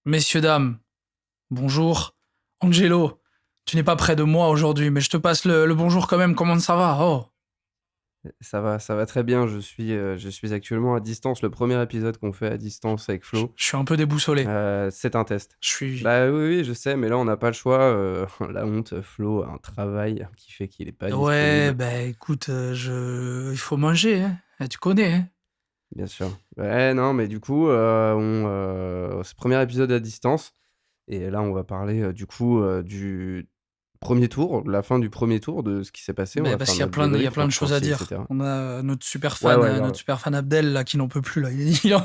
Messieurs, dames, bonjour. Angelo, tu n'es pas près de moi aujourd'hui, mais je te passe le bonjour quand même. Comment ça va? Oh, Ça va très bien. Je suis actuellement à distance. Le premier épisode qu'on fait à distance avec je Flo, je suis un peu déboussolé. c'est un test. Je suis. Bah oui, oui, je sais, mais là on n'a pas le choix. La honte, Flo a un travail qui fait qu'il n'est pas Ouais, disponible, bah écoute, il faut manger, hein. Tu connais, hein. bien sûr. Ouais, non, mais du coup, c'est le premier épisode à distance. Et là, on va parler du coup du premier tour, de la fin du premier tour, de ce qui s'est passé. On Bah, va parce faire qu'il y a notre plein de, il y a débrief, plein de choses à ressenti, dire. etc. On a Ouais, ouais, notre grave. super fan Abdel là qui n'en peut plus là. Il en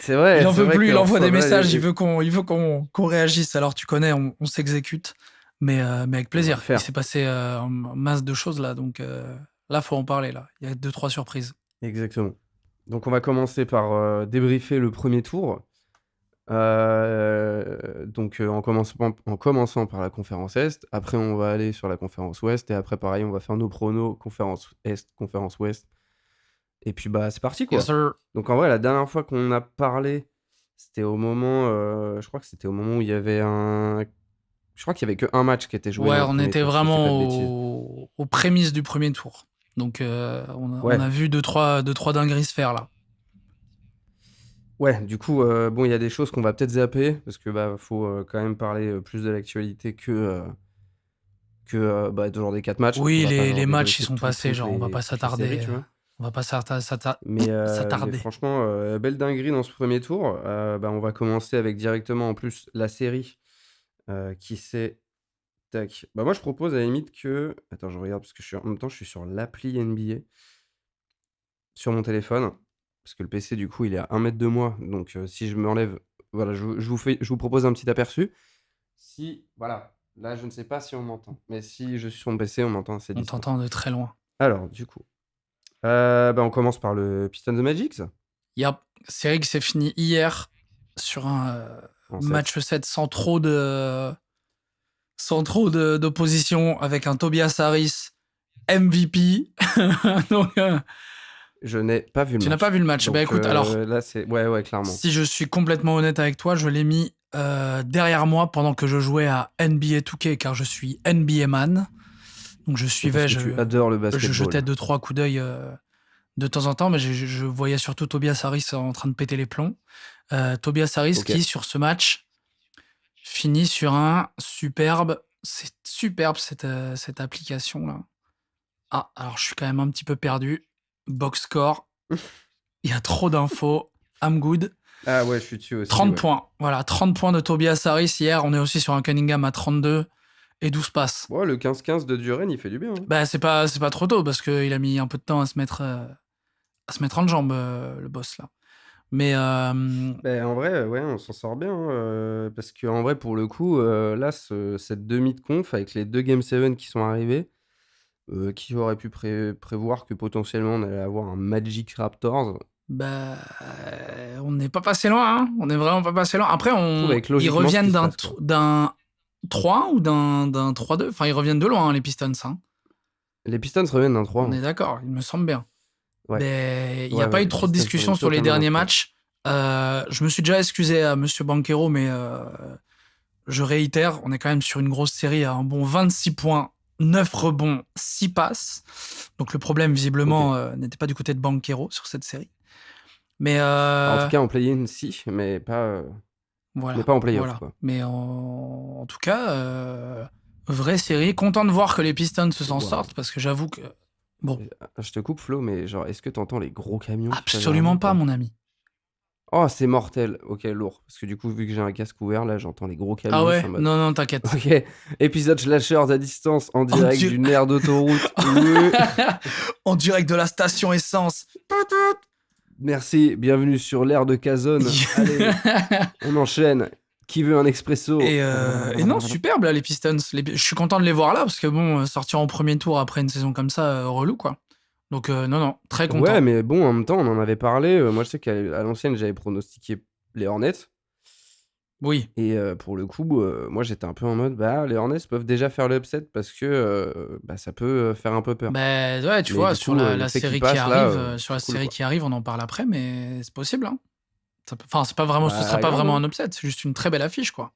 C'est peut vrai plus. que Il en envoie soi, des voilà, messages. Il veut qu'on réagisse. Alors tu connais, on s'exécute, mais avec on va le plaisir. Il faire. s'est passé masse de choses là, donc là faut en parler là. Il y a deux trois surprises. Exactement. Donc on va commencer par débriefer le premier tour. En commençant par la conférence Est. Après, on va aller sur la conférence Ouest. Et après, pareil, on va faire nos pronos conférence Est, conférence Ouest. Et puis, bah, c'est parti, Yes quoi. sir. Donc, en vrai, la dernière fois qu'on a parlé, c'était au moment... je crois que c'était au moment où il y avait un... Je crois qu'il y avait que un match qui était joué Ouais, dans le on premier était tour, si je dis vraiment pas de bêtises. aux prémices du premier tour. Donc on a Ouais. vu deux trois dingueries se faire là. Ouais, du coup, bon, il y a des choses qu'on va peut-être zapper, parce que, bah, faut quand même parler plus de l'actualité que bah, toujours des 4 matchs. On Oui, va pas les genre matchs ils débriefer sont passés, genre on va pas toutes les séries, s'attarder, tu vois. on va pas Mais s'attarder. franchement, belle dinguerie dans ce premier tour. Bah, on va commencer avec directement en plus la série qui s'est... Tac. Bah, moi je propose à la limite que... Attends, je regarde parce que en même temps je suis sur l'appli NBA sur mon téléphone. Parce que le PC du coup il est à 1 mètre de moi. Donc si je m'enlève... Voilà, je vous propose un petit aperçu. Si... Voilà. Là je ne sais pas si on m'entend. Mais si je suis sur mon PC, on m'entend assez On distant. t'entend de très loin. Alors, du coup, bah, on commence par le Pistons de Magic Yep, série qui s'est finie hier sur un en 7. match 7 d'opposition avec un Tobias Harris MVP. Donc Je n'ai pas vu le tu n'as pas match. vu le match. Bah Donc écoute, alors là, c'est... Ouais, ouais, clairement. si je suis complètement honnête avec toi, je l'ai mis derrière moi pendant que je jouais à NBA 2K car je suis NBA man. Donc je Et parce suivais, que tu adores le je jetais basketball. deux trois coups d'œil de temps en temps, mais je voyais surtout Tobias Harris en train de péter les plombs. Tobias Harris Ok. qui sur ce match finit sur un superbe, c'est superbe cette application là. Ah, alors je suis quand même un petit peu perdu. Box score, il y a trop d'infos. I'm good. Ah ouais, je suis dessus aussi, 30 ouais. points. Voilà, 30 points de Tobias Harris hier. On est aussi sur un Cunningham à 32 et 12 passes. Ouais, le 15-15 de Duren, il fait du bien, hein. Bah, c'est pas trop tôt parce qu'il a mis un peu de temps à se mettre en jambe, le boss là. Mais Ben, en vrai, ouais, on s'en sort bien, hein, parce qu'en vrai, pour le coup, là, cette demi de conf avec les 2 Game 7 qui sont arrivés, qui aurait pu prévoir que potentiellement on allait avoir un Magic Raptors? bah, on n'est pas passé loin, hein. On est vraiment pas passé loin. Après, Je trouve avec ils logiquement ce reviennent qui se passe, quoi. d'un 3 ou d'un 3-2. Enfin, ils reviennent de loin, hein, les Pistons, hein. Les Pistons reviennent d'un 3, On hein. est d'accord, il me semble bien. Ouais. Mais il n'y Ouais, a pas ouais, eu les trop de Pistons discussions reviennent sur les totalement d'un derniers 3. matchs. Je me suis déjà excusé à Monsieur Banquero, mais je réitère, on est quand même sur une grosse série à un bon 26 points, 9 rebonds, 6 passes. Donc le problème, OK. visiblement, n'était pas du côté de Banquero sur cette série. Mais En tout cas, en play-in, si, mais voilà, pas en play-off, voilà. quoi. Mais en tout cas, vraie série. Content de voir que les Pistons s'en Waouh! sortent parce que j'avoue que, bon, Je te coupe, Flo, mais genre, est-ce que t'entends les gros camions qui passent derrière nous absolument ou pas, pas? mon ami. Oh, c'est mortel! OK, lourd. Parce que du coup, vu que j'ai un casque ouvert, là, j'entends les gros Ah camions, je suis ouais? en mode: Non, non, t'inquiète. «OK, épisode Slashers à distance, en En, direct di- d'une aire d'autoroute. Ouais. en direct de la station essence. Merci, bienvenue sur l'aire de Cazone. Allez, on enchaîne. Qui veut un expresso?» Et non, superbe là, les Pistons. Je suis content de les voir là parce que bon, sortir en premier tour après une saison comme ça, relou quoi. Donc non, non, très Ouais, content. mais bon, en même temps, on en avait parlé. Moi, je sais qu'à l'ancienne, j'avais pronostiqué les Hornets. Oui. Et pour le coup, moi, j'étais un peu en mode: «Bah, les Hornets peuvent déjà faire l'upset parce que, bah, ça peut, faire un peu peur». Ben ouais, tu Mais vois, du sur coup, le la fait qu'ils série qui passent là, arrive, c'est cool, quoi. on en parle après, mais c'est possible, hein. Ça peut enfin, c'est pas vraiment ce serait Bah, pas grave, vraiment hein. un upset, c'est juste une très belle affiche, quoi.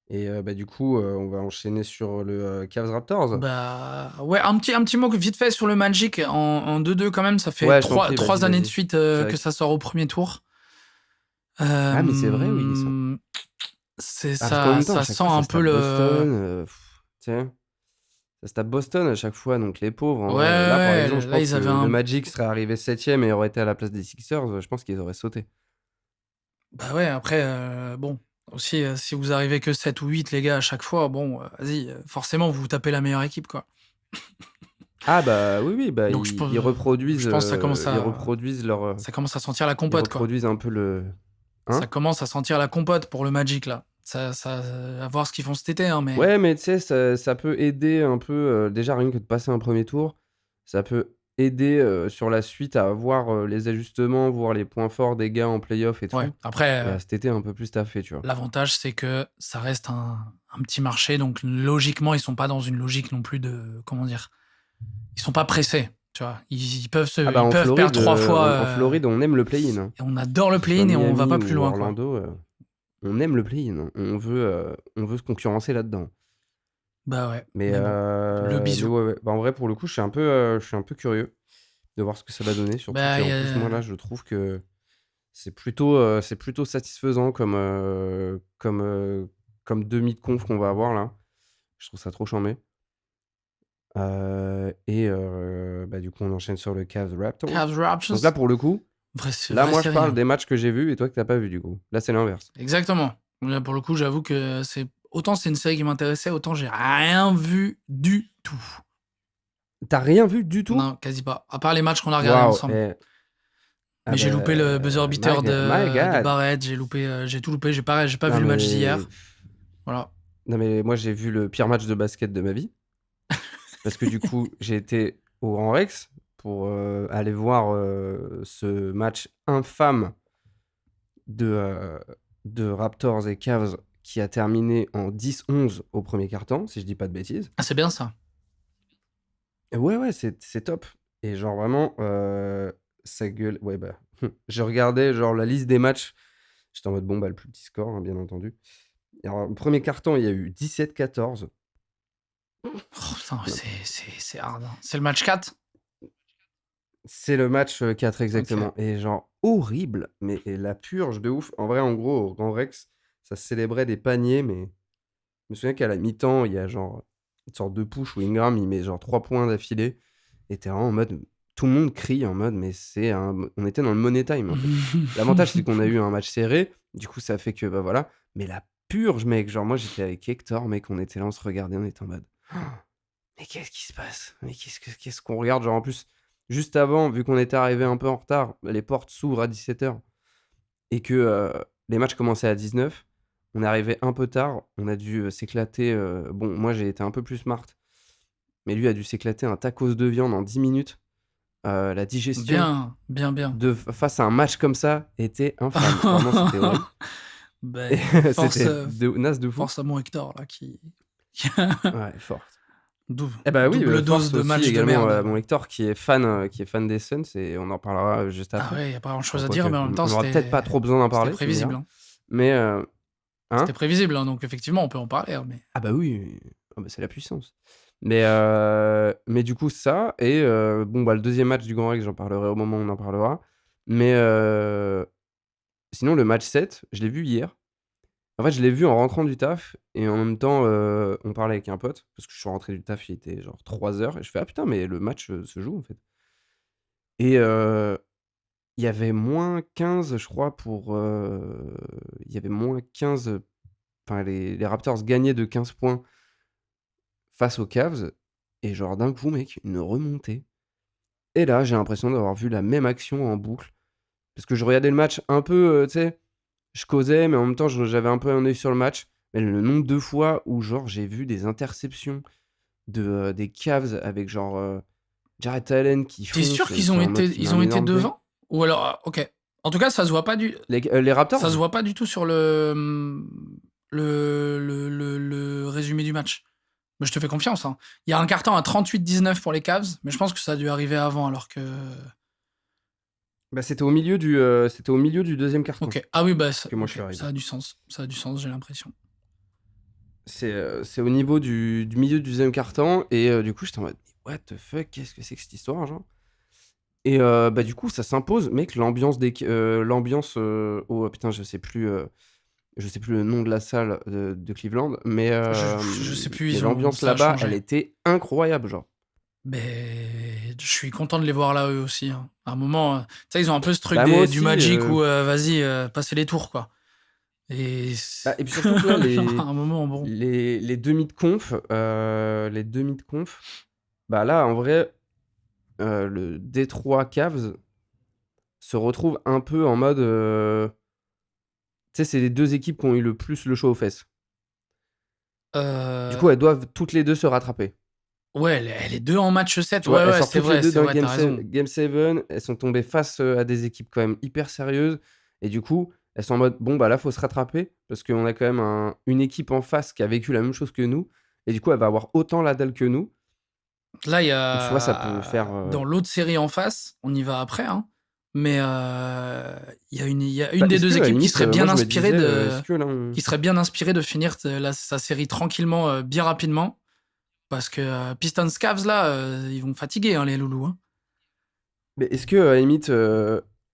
Et bah, du coup, on va enchaîner sur le, Cavs Raptors. Bah, ouais, un petit mot vite fait sur le Magic en 2-2 quand même, ça fait Ouais, je t'en trois prie, vas-y, trois années de vas-y. suite, C'est vrai que que ça sort au premier tour. ah, mais c'est vrai, oui, ça. C'est Ah, parce qu'en ça même temps, à ça chaque sent fois, ça un se peu tape le Boston, tu sais? Ça se tape Boston à chaque fois, donc les pauvres, en ouais, vrai. Là, par ouais, exemple, ouais, je là, pense ils que avaient le un Magic serait arrivé 7e et aurait été à la place des Sixers, je pense qu'ils auraient sauté. bah, ouais, après, bon, aussi, si vous arrivez que 7 ou 8 les gars, à chaque fois, bon, vas-y, forcément, vous tapez la meilleure équipe, quoi. Ah bah, oui, oui, bah, Donc je pense que ça commence à sentir la ils compote, quoi. reproduisent un peu le Ça hein? commence à sentir la compote pour le Magic, là. À voir ce qu'ils font cet été, hein, mais Ouais, mais tu sais, ça peut aider un peu, déjà rien que de passer un premier tour, ça peut aider, sur la suite à voir, les ajustements, voir les points forts des gars en playoff et ouais, tout après, et à cet été un peu plus taffer, tu vois? l'avantage, c'est que ça reste un petit marché, donc logiquement, ils sont pas dans une logique non plus de comment dire? Ils sont pas pressés, tu vois? Ah bah, Ils peuvent perdre 3 fois, En Floride, on aime le play-in, hein. et on adore le Que ce soit play-in et on va Miami pas plus ou loin, quoi. Orlando, on aime le play-in, hein. On veut se concurrencer là-dedans. Bah, ouais, mais bon, le Mais bisou. ouais, ouais. Bah, en vrai, pour le coup, je suis un peu curieux de voir ce que ça va donner, surtout Bah, qu'en plus, moi, là, je trouve que c'est plutôt satisfaisant comme demi de conf qu'on va avoir là. Je trouve ça trop charmé. Bah, du coup, on enchaîne sur le Cavs Raptors. Cavs Donc là, Raptors, pour le coup, là, vraie moi, je série, parle hein. des matchs que j'ai vus et toi que t'as pas vu, du coup. Là, c'est l'inverse. Exactement. Là, pour le coup, j'avoue que c'est une série qui m'intéressait, autant j'ai rien vu du tout. T'as rien vu du tout? Non, quasi pas. À part les matchs qu'on a regardés Waouh, ensemble. ah Mais j'ai loupé le buzzer bah, beater my de God! Barrett, j'ai tout loupé. J'ai pas vu Non, le match mais d'hier. Voilà. non, mais moi, j'ai vu le pire match de basket de ma vie. Parce que du coup, j'ai été au Grand Rex pour, aller voir, ce match infâme de, heu, de Raptors et Cavs qui a terminé en 10-11 au premier quart-temps, si je dis pas de bêtises. Ah, c'est bien ça. Et ouais, ouais, c'est top et genre vraiment, ça gueule ouais, bah, je regardais genre la liste des matchs, j'étais en mode: «Bon, bah, le plus petit score, hein, bien entendu». Et alors, le premier quart-temps, il y a eu 17-14. Oh putain, Non, c'est hard, hein. C'est le match 4. c'est le match, 4 OK. exactement et genre horrible, mais et la purge de ouf. En vrai, en gros, au Grand Rex, ça célébrait des paniers, mais je me souviens qu'à la mi-temps, il y a genre une sorte de push où Ingram, il met genre 3 points d'affilée et tu vraiment en mode tout le monde crie en mode mais c'est un on était dans le money time, en fait. L'avantage, c'est qu'on a eu un match serré, du coup, ça fait que, bah, voilà, mais la purge, mec, genre moi, j'étais avec Hector, mec, on était là, on se regardait, on était en mode: «Mais qu'est-ce qui se passe? Mais qu'est-ce qu'on regarde?» Genre en plus, juste avant, vu qu'on était arrivé un peu en retard, les portes s'ouvrent à 17h et que, les matchs commençaient à 19h. On est arrivé un peu tard, on a dû, s'éclater, bon, moi, j'ai été un peu plus smart, mais lui a dû s'éclater un tacos de viande en 10 minutes. La digestion Bien, bien, bien. de face à un match comme ça était infâme. Vraiment, c'était horrible et Beh, c'était de naze de fou. force à mon Hector là qui Ouais, forte. dou Eh bah, oui, double dose force de aussi match de également, merde. mon Hector qui est fan des Suns et on en parlera, juste Ah après. ouais, y a pas grand chose Enfin, à dire, quoique, mais en même temps, on aura peut-être pas trop besoin d'en c'était parler, tu me prévisible, diras. hein. Mais, C'était hein? prévisible, hein, donc effectivement, on peut en parler, hein, mais Ah bah, oui, oui, oui. Ah bah, c'est la puissance. Mais du coup ça et bon, bah, le deuxième match du Grand Rex, j'en parlerai au moment où on en parlera. Mais, sinon le match 7, je l'ai vu hier. En fait, je l'ai vu en rentrant du taf et en même temps, on parlait avec un pote parce que je suis rentré du taf, il était genre 3h et je fais: «Ah putain, mais le match, se joue en fait» et il y avait -15 je crois pour, il y avait -15, enfin les Raptors gagnaient de 15 points face aux Cavs et genre d'un coup mec, une remontée et là, j'ai l'impression d'avoir vu la même action en boucle parce que je regardais le match un peu, tu sais, je causais mais en même temps j'avais un peu un œil sur le match, mais le nombre de fois où genre j'ai vu des interceptions des Cavs avec genre, Jarrett Allen qui tu es fonce sûr et qu'ils qui ont est en mode été qui met un devant? énorme play. Ou alors, OK, En tout cas, ça se voit pas du, Les Raptors? ça se voit pas du tout sur le résumé du match. Mais je te fais confiance, hein. Il y a un carton à 38-19 pour les Cavs, mais je pense que ça a dû arriver avant, alors que. Bah, c'était au milieu du deuxième carton Ok. Ah oui, bah, que moi je suis ok, arrivé. ça a du sens. Ça a du sens, j'ai l'impression. C'est au niveau du milieu du deuxième carton et du coup j'étais en mode what the fuck, qu'est-ce que c'est que cette histoire, genre? Et bah du coup ça s'impose, mec, oh putain je sais plus le nom de la salle de Cleveland, mais Je sais plus, l'ambiance ça a là-bas, elle changé. était incroyable, genre. Mais je suis content de les voir là, eux aussi, hein. À un moment, tu sais, ils ont un peu ce truc Bah moi du aussi, Magic où, vas-y, passez les tours, quoi. Et et puis surtout que là genre, à un moment, bon. les demi de conf, bah là en vrai, le Détroit Cavs se retrouve un peu en mode, tu sais, c'est les 2 équipes qui ont eu le plus le chaud aux fesses. Du coup, elles doivent toutes les 2 se rattraper. Ouais, les 2 en match 7, Tu vois, ouais, elles ouais, sortent c'est toutes les vrai, 2 c'est d'un vrai, tu raison. game 7, elles sont tombées face, à des équipes quand même hyper sérieuses et du coup, elles sont en mode: «Bon, bah, là, faut se rattraper parce qu'on a quand même une équipe en face qui a vécu la même chose que nous et du coup, elle va avoir autant la dalle que nous». Là, il y Donc tu vois, ça peut faire, a dans l'autre série en face, on y va après, hein, mais il y a une des est-ce que 2 à la équipes moi je me disais, est-ce que là, qui serait bien inspirée de finir sa série tranquillement, bien rapidement, parce que Pistons Cavs là, ils vont fatiguer, hein, les loulous, hein. mais est-ce que, à la limite,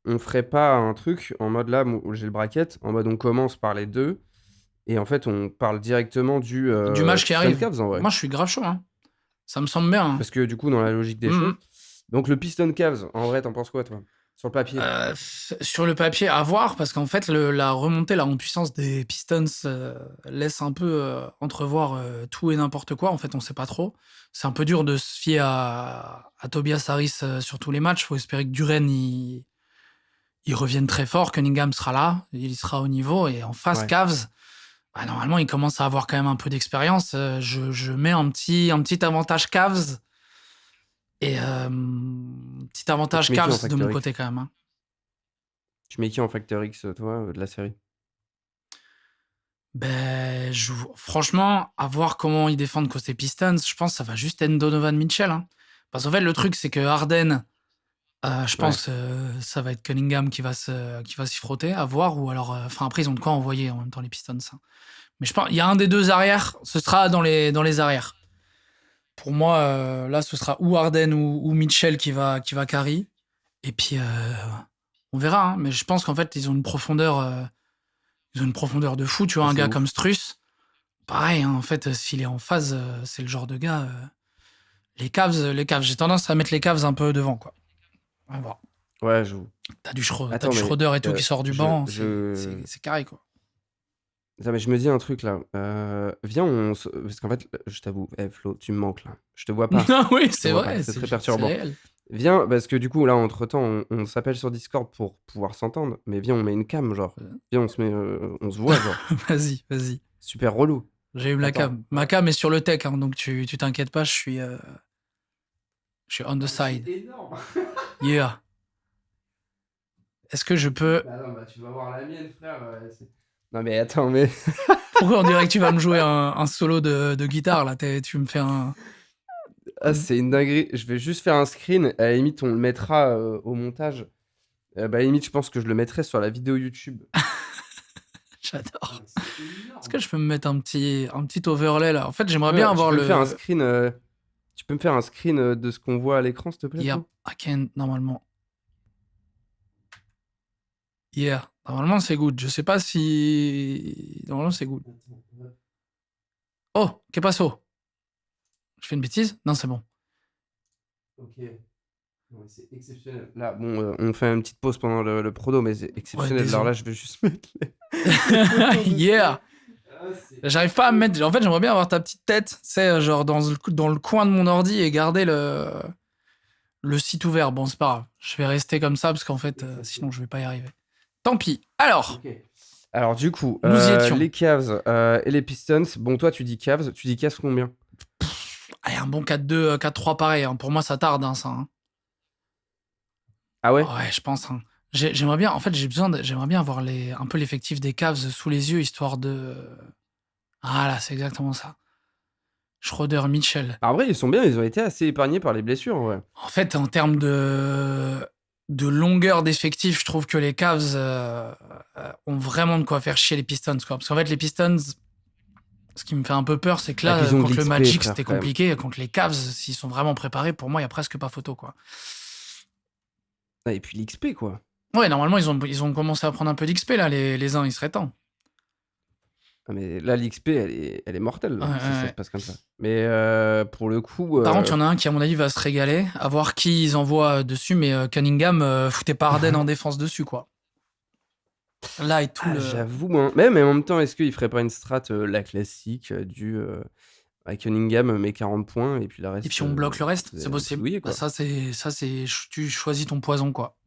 on ferait pas un truc en mode là, où j'ai le bracket, en mode on commence par les 2 et en fait, on parle directement du, Du match qui Piston arrive. Cavs en vrai? Moi, je suis grave chaud, hein. Ça me semble bien, hein. Parce que du coup, dans la logique des Mmh. choses. Donc le Piston Cavs, en vrai, t'en penses quoi, toi? Sur le papier? Sur le papier, à voir, parce qu'en fait, la remontée, la en puissance des Pistons laisse un peu entrevoir tout et n'importe quoi. En fait, on sait pas trop. C'est un peu dur de se fier à Tobias Harris sur tous les matchs. Faut espérer que Duren il revienne très fort. Cunningham sera là, il sera au niveau. Et en face, Ouais. Cavs, bah, normalement, il commence à avoir quand même un peu d'expérience. Je mets un petit avantage Cavs et petit Et tu avantage mets qui en Cavs de mon Factor X? côté quand même, hein. Tu mets qui en Factor X, toi, de la série? Ben, franchement, à voir comment ils défendent côté Pistons, je pense que ça va juste être Donovan Mitchell, hein. Parce qu'en fait, le truc, c'est que Harden, je Ouais. pense ça va être Cunningham qui va s'y frotter, à voir. Ou alors, enfin, après, ils ont de quoi envoyer en même temps, les Pistons, hein. Mais je pense, il y a un des 2 arrières, ce sera dans les arrières. Pour moi, là, ce sera ou Harden ou Mitchell qui va carry. Et puis, on verra, hein. Mais je pense qu'en fait, ils ont une profondeur. Ils ont une profondeur de fou, tu vois, Ah, un c'est gars comme ouf. Struss. Pareil, hein, en fait, s'il est en phase, c'est le genre de gars. Les Cavs, j'ai tendance à mettre les Cavs un peu devant, quoi. On va voir. Ouais, j'avoue. T'as Attends, du mais Schroeder et tout qui sort du banc, je c'est carré, quoi. attends, mais je me dis un truc là, viens parce qu'en fait, je t'avoue, Flo, tu me manques là. Je te vois pas, Ah oui, je te c'est vois pas, vrai, c'est très c'est perturbant. réel. Viens, parce que du coup là, entre-temps, on s'appelle sur Discord pour pouvoir s'entendre, mais viens, on met une cam, genre. Viens, on se voit, genre. Vas-y, vas-y. Super relou. J'ai eu la Attends, cam. Ma cam est sur le tech, hein, donc tu t'inquiètes pas, je suis on the c'est side. énorme. Yeah. Est-ce que je peux. Bah non, bah tu vas voir la mienne, frère, non mais attends, mais Pourquoi on dirait que tu vas me jouer un solo de guitare, là? Tu me fais c'est une dinguerie. Je vais juste faire un screen, à la limite, on le mettra, au montage. Bah, à la limite, je pense que je le mettrai sur la vidéo YouTube. Ah J'adore. mais c'est Est-ce énorme. que je peux me mettre un petit overlay, là? En fait, j'aimerais bien Tu avoir peux me faire un le. screen, de ce qu'on voit à l'écran, s'il te plaît, Yep, Flo? I can, normalement. Yeah. Normalement, c'est good. Je sais pas si. Normalement, c'est good. Oh, que passo? Je fais une bêtise? Non, c'est bon. OK. Non mais c'est exceptionnel. Là, bon, on fait une petite pause pendant le prono, mais c'est Ouais, exceptionnel. Alors désolé. là, je vais juste mettre les photos de Yeah! Steph. Ah, c'est J'arrive pas à me mettre. En fait, j'aimerais bien avoir ta petite tête, tu sais, genre dans le coin de mon ordi et garder le site ouvert. Bon, c'est pas grave. Je vais rester comme ça parce qu'en fait, sinon, je vais pas y arriver. Tant pis. Alors, OK. Alors du coup, nous y étions. les Cavs, et les Pistons. Bon, toi, tu dis Cavs combien? Allez, un bon 4-2, 4-3 pareil, hein. Pour moi, ça tarde, hein, ça, hein. Ah ouais? Ouais, je pense, hein. J'aimerais bien, en fait, j'aimerais bien avoir un peu l'effectif des Cavs sous les yeux, histoire de. Ah là, c'est exactement ça. Schroeder, Mitchell. En vrai, ils sont bien, ils ont été assez épargnés par les blessures, ouais. En fait, en termes de longueur d'effectif, je trouve que les Cavs ont vraiment de quoi faire chier les Pistons, quoi. Parce qu'en fait, les Pistons, ce qui me fait un peu peur, c'est que Et puis là, ils ont de contre le l'XP, Magic, frère, c'était quand même. compliqué. Contre les Cavs, s'ils sont vraiment préparés, pour moi, il y a presque pas photo, quoi. Ah, et puis l'XP, quoi. Ouais, normalement, ils ont commencé à prendre un peu d'XP, là, les uns, il serait temps. Ah, mais là, l'XP, elle est mortelle, Ouais, là, ouais, si ça se ouais. passe comme ça. Mais pour le coup, Par contre, il y en a un qui, à mon avis, va se régaler, à voir qui ils envoient dessus, mais Cunningham, foutait pas Harden en défense dessus, quoi. Là, et tout ah, le. j'avoue, hein. Mais en même temps, est-ce qu'il ferait pas une strat, la classique, à Cunningham met 40 points et puis le Et reste, puis on bloque le reste, c'est vous possible. bidouillez, Bah, quoi. ça, c'est, tu choisis ton poison, quoi.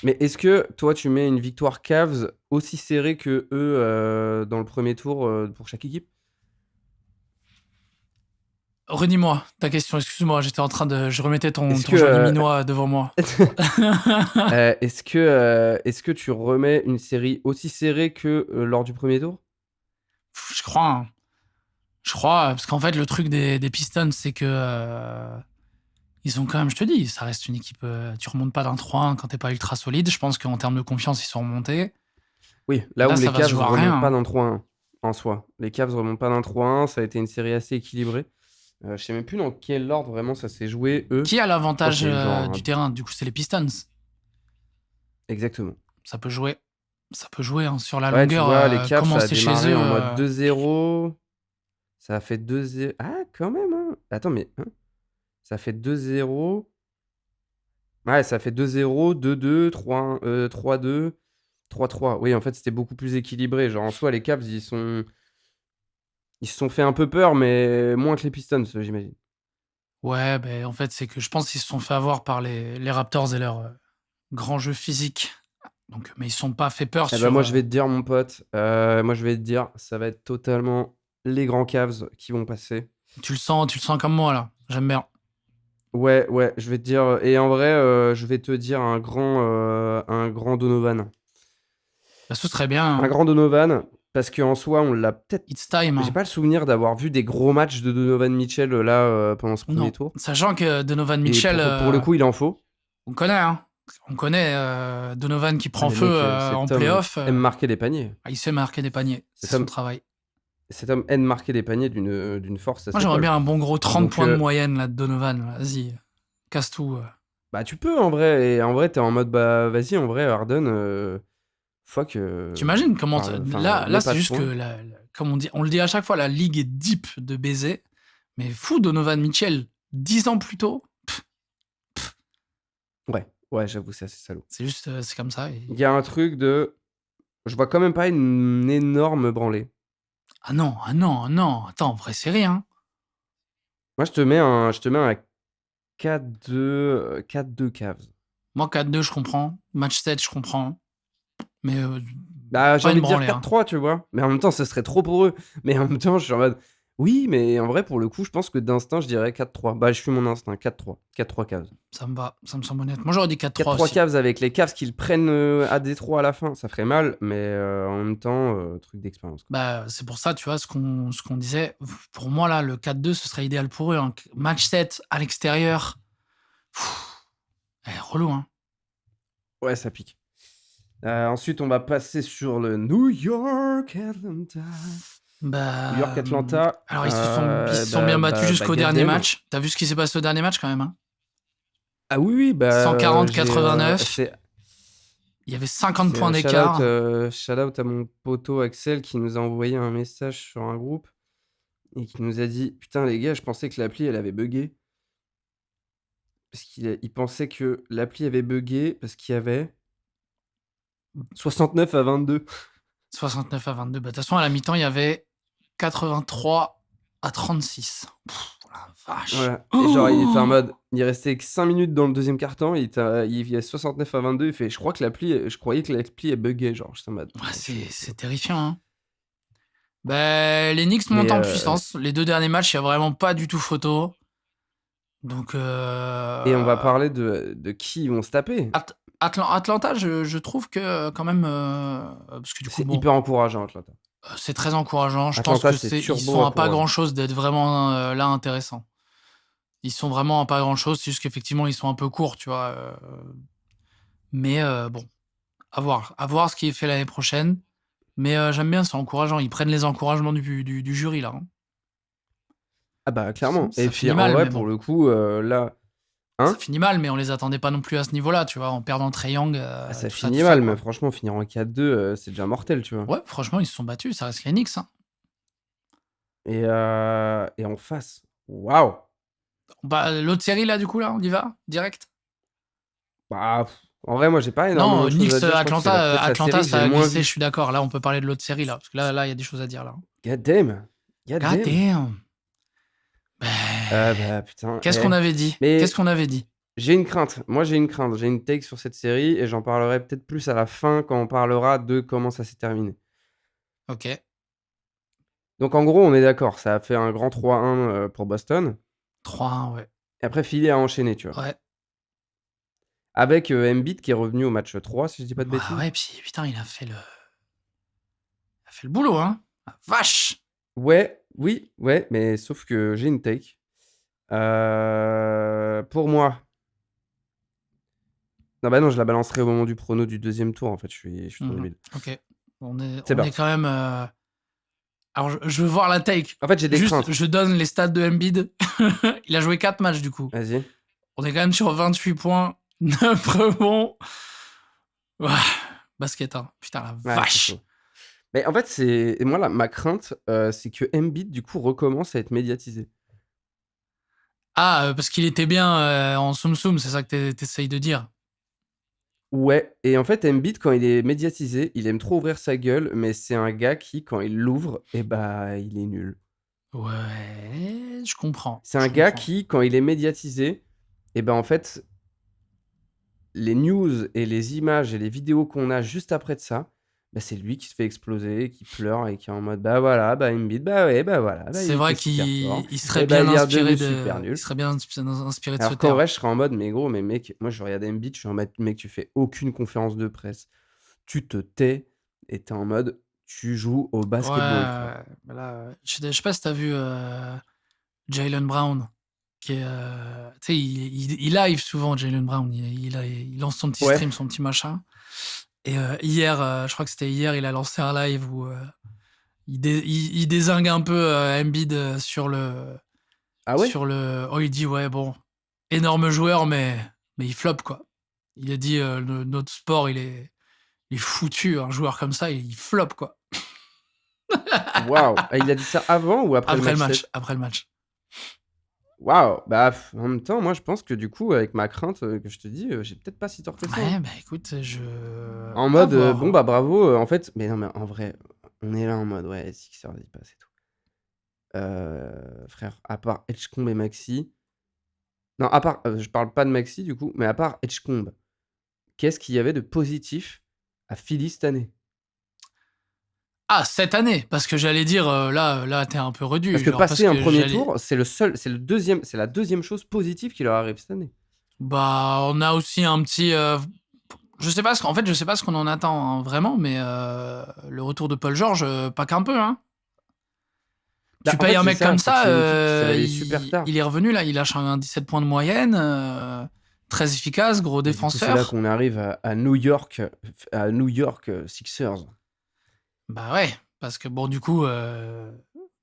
Mais est-ce que toi, tu mets une victoire Cavs aussi serrée que eux dans le premier tour pour chaque équipe? Redis-moi ta question, excuse-moi, je remettais ton, Est-ce ton que, jeu de minois devant moi. est-ce que tu remets une série aussi serrée que lors du premier tour? Je crois, hein. Je crois, parce qu'en fait, le truc des Pistons, c'est que ils ont quand même, je te dis, ça reste une équipe. Tu remontes pas d'un 3-1 quand t'es pas ultra solide. Je pense qu'en termes de confiance, ils sont remontés. Oui, Et là là, où ça les va se Cavs jouer à rien, remontent pas hein. d'un 3-1 en soi. Les Cavs remontent pas d'un 3-1, ça a été une série assez équilibrée. Je sais même plus dans quel ordre vraiment ça s'est joué, eux. Qui a Je crois l'avantage qu'il y a eu genre du terrain? Du coup, c'est les Pistons. exactement. Ça peut jouer. Ça peut jouer, hein, sur la Ouais, tu longueur. vois, les Cavs, ça a Commencer chez démarré eux. en mode 2-0. Ça a fait 2-0. Ah, quand même, hein. Attends, mais hein, ça fait 2-0. Ouais, ça fait 2-0, 2-2, 3-1, 3-2, 3-3. Oui, en fait, c'était beaucoup plus équilibré. Genre, en soi, les Cavs, ils se sont fait un peu peur, mais moins que les Pistons, j'imagine. Ouais, ben en fait, c'est que je pense qu'ils se sont fait avoir par les Raptors et leur grand jeu physique. Donc, mais ils ne sont pas fait peur Eh ben, sur. moi, je vais te dire, mon pote, moi, je vais te dire, ça va être totalement les grands Cavs qui vont passer. Tu le sens comme moi, là. J'aime bien. Ouais, ouais, je vais te dire, et en vrai, je vais te dire un grand Donovan. Bah, ce serait bien, Un hein. grand Donovan, parce qu'en soi, on l'a peut-être. It's time, J'ai hein. pas le souvenir d'avoir vu des gros matchs de Donovan Mitchell là pendant ce premier Non. tour. Sachant que Donovan Et Mitchell, pour le coup, il en faut. on connaît, hein. On connaît Donovan qui Ah, prend mais feu mec, en cet homme playoff. aime marquer des paniers. Il sait marquer des paniers. C'est Cet son homme, travail. cet homme aime marquer des paniers d'une force Moi, assez j'aimerais folle. bien un bon gros 30 Donc, points de moyenne, là, de Donovan. Vas-y, casse tout. bah, tu peux en vrai. Et en vrai, t'es en mode, bah, vas-y, en vrai, Harden, fuck. T'imagines comment. Enfin, Là, mets c'est pas de juste que, points. comme on le dit à chaque fois, la ligue est deep de baiser. Mais fou, Donovan Mitchell, 10 ans plus tôt, Ouais, ouais, j'avoue, c'est assez salaud. c'est juste, c'est comme ça. Il y a un truc de. Je vois quand même pas une énorme branlée. Ah non, ah non, ah non, attends, vraie série, hein. Moi, je te mets un 4-2, 4-2 Cavs. Moi, 4-2, je comprends. Match 7, je comprends. Mais Bah, j'ai pas une envie de dire branlée, hein. 4-3, tu vois? Mais en même temps, ce serait trop pour eux. Mais en même temps, je suis en mode: «Oui, mais en vrai, pour le coup, je pense que d'instinct, je dirais 4-3». Bah, je suis mon instinct, 4-3. 4-3 Cavs. Ça me va, ça me semble honnête. Moi, j'aurais dit 4-3 4-3 aussi. Cavs avec les Cavs qui le prennent, à Détroit à la fin, ça ferait mal, mais en même temps, truc d'expérience, quoi. Bah, c'est pour ça, tu vois, ce qu'on disait. Pour moi, là, le 4-2, ce serait idéal pour eux, hein. Match 7 à l'extérieur. Relou, hein. Ouais, ça pique. Ensuite, on va passer sur le New York Atlanta. New York Bah, Atlanta, alors, ils se sont bien battus jusqu'au God dernier damn. match. T'as vu ce qui s'est passé au dernier match, quand même, hein? Ah oui, oui, bah, j'ai, 140-89. Il y avait 50 c'est points un d'écart. shout out à mon poteau Axel qui nous a envoyé un message sur un groupe et qui nous a dit: «Putain les gars, je pensais que l'appli elle avait buggé». Parce qu'il pensait que l'appli avait buggé parce qu'il y avait 69-22. 69-22. Bah, de toute façon, à la mi-temps, il y avait 83-36. La vache. Voilà, et genre il était en Oh, mode il restait que 5 minutes dans le deuxième quart-temps, il y a 69-22, il fait: je croyais que l'appli elle buggait», genre j'étais en mode: ouais, «Putain, chaud, c'est chaud». terrifiant, hein. Bah, les Knicks Mais montent en puissance. Les 2 derniers matchs, il y a vraiment pas du tout photo. Donc, et on va parler de qui ils vont se taper. Atlanta, je trouve que quand même, parce que du coup, C'est bon, hyper encourageant, Atlanta. c'est très encourageant. Je pense Atlanta, que c'est ils turbo sont à pas encourageant. grand-chose d'être vraiment, là, intéressants. Ils sont vraiment à pas grand-chose, c'est juste qu'effectivement, ils sont un peu courts, tu vois? Mais bon, à voir ce qui est fait l'année prochaine. Mais j'aime bien, c'est encourageant. Ils prennent les encouragements du jury, là, hein. Ah bah, clairement. Et Ça puis, finit en mal, vrai, mais pour bon. le coup, là Ça hein? finit mal, mais on les attendait pas non plus à ce niveau-là, tu vois? En perdant Trae Young, Ah, ça tout finit ça, mal, mais quoi. franchement, finir en 4-2, c'est déjà mortel, tu vois? Ouais, franchement, ils se sont battus, ça reste les Knicks, hein. Et en face, waouh! Bah, l'autre série, là, du coup, là, on y va? Direct? Bah, en vrai, moi, j'ai pas énormément Non, de choses à Knicks, dire. Je crois que c'est la peut-être la Atlanta, série que j'ai ça le a moins glissé, je vue. suis d'accord. Là, on peut parler de l'autre série, là, parce que là, il y a des choses à dire, là, hein. God damn! God God damn! damn! Beh, Bah, putain, qu'est-ce qu'on avait dit? Qu'est-ce mais qu'on avait dit? j'ai une crainte. Moi, j'ai une crainte. J'ai une take sur cette série et j'en parlerai peut-être plus à la fin quand on parlera de comment ça s'est terminé. OK. Donc en gros, on est d'accord, ça a fait un grand 3-1, pour Boston 3-1, ouais. et après Philly a enchaîné, tu vois? Ouais. Avec, Embiid qui est revenu au match 3 si je dis pas de Bah, bêtises? ouais, puis putain, il a fait le boulot, hein. La vache! Ouais, oui, ouais, mais sauf que j'ai une take. Pour moi non, bah, non, je la balancerai au moment du prono du deuxième tour, en fait, je suis trop Mmh. débile. OK. C'est On est parti. quand même, alors je veux voir la take. En fait, j'ai des Juste, craintes. je donne les stats de Embiid. Il a joué 4 matchs, du coup. Vas-y. On est quand même sur 28 points, 9 rebonds. Ouah, basket, hein. Putain, la Ouais, c'est vache! chaud. Mais en fait, c'est et moi, là, ma crainte, c'est que Embiid, du coup, recommence à être médiatisé. Ah, parce qu'il était bien, en soum soum, c'est ça que tu de dire? Ouais et en fait, Embiid, quand il est médiatisé, il aime trop ouvrir sa gueule, mais c'est un gars qui, quand il l'ouvre et bah, il est nul. Ouais, je comprends, C'est je un gars comprends. qui, quand il est médiatisé et ben, en fait, les news et les images et les vidéos qu'on a juste après de ça, bah, c'est lui qui se fait exploser, qui pleure et qui est en mode: «Bah, voilà, bah, Embiid, bah, ouais, bah, voilà, bah, il C'est était vrai super fort qu'il serait et bah, bien il est inspiré redevenu super il nul». serait bien inspiré de se Alors qu'en taire. vrai, je serais en mode: «Mais gros, mais mec», moi je regarde Embiid, je suis en mode: «Mec, tu fais aucune conférence de presse. Tu te tais et tu es en mode, tu joues au Ouais, basketball», tu vois? bah, là, je sais pas si tu as vu, Jaylen Brown qui est, tu sais, il live souvent Jaylen Brown, il lance son petit Ouais. stream, son petit machin et hier, je crois que c'était hier, il a lancé un live où, il dézingue un peu, Embiid, Ah ouais? oh, il dit: «Ouais, bon, énorme joueur, mais il floppe, quoi». Il a dit, «Le notre sport, il est foutu, un joueur comme ça, il floppe, quoi». Waouh! Ah, il a dit ça avant ou après le match 7? Après le match. Waouh! Bah, en même temps, moi je pense que du coup, avec ma crainte, que je te dis, j'ai peut-être pas si tort que ça, hein. Ouais, bah, écoute, En à mode, voir, bon, hein. bah, bravo, en fait mais non, mais en vrai, on est là en mode: «Ouais, Sixers, ils passent et tout». Frère, à part Edgecombe et Maxey non, à part, je parle pas de Maxey du coup, mais à part Edgecombe, qu'est-ce qu'il y avait de positif à Philly cette année? Ah, cette année, parce que j'allais dire, là, tu un peu Parce redu, que genre parce passer un que premier j'allais tour, c'est la deuxième chose positive qui leur arrive cette année. bah, on a aussi un petit, je sais pas ce qu'en fait, je sais pas ce qu'on en attend, hein, vraiment, mais le retour de Paul George, pas qu'un peu, hein. Bah, Tu en payes fait, un c'est mec ça, comme c'est que ça, c'est une équipe qui s'est réveillée super tard il est revenu là, il lâche un 17 points de moyenne, très efficace, gros et du coup, c'est là défenseur. qu'on arrive à New York, Sixers. Bah ouais, parce que bon, du coup,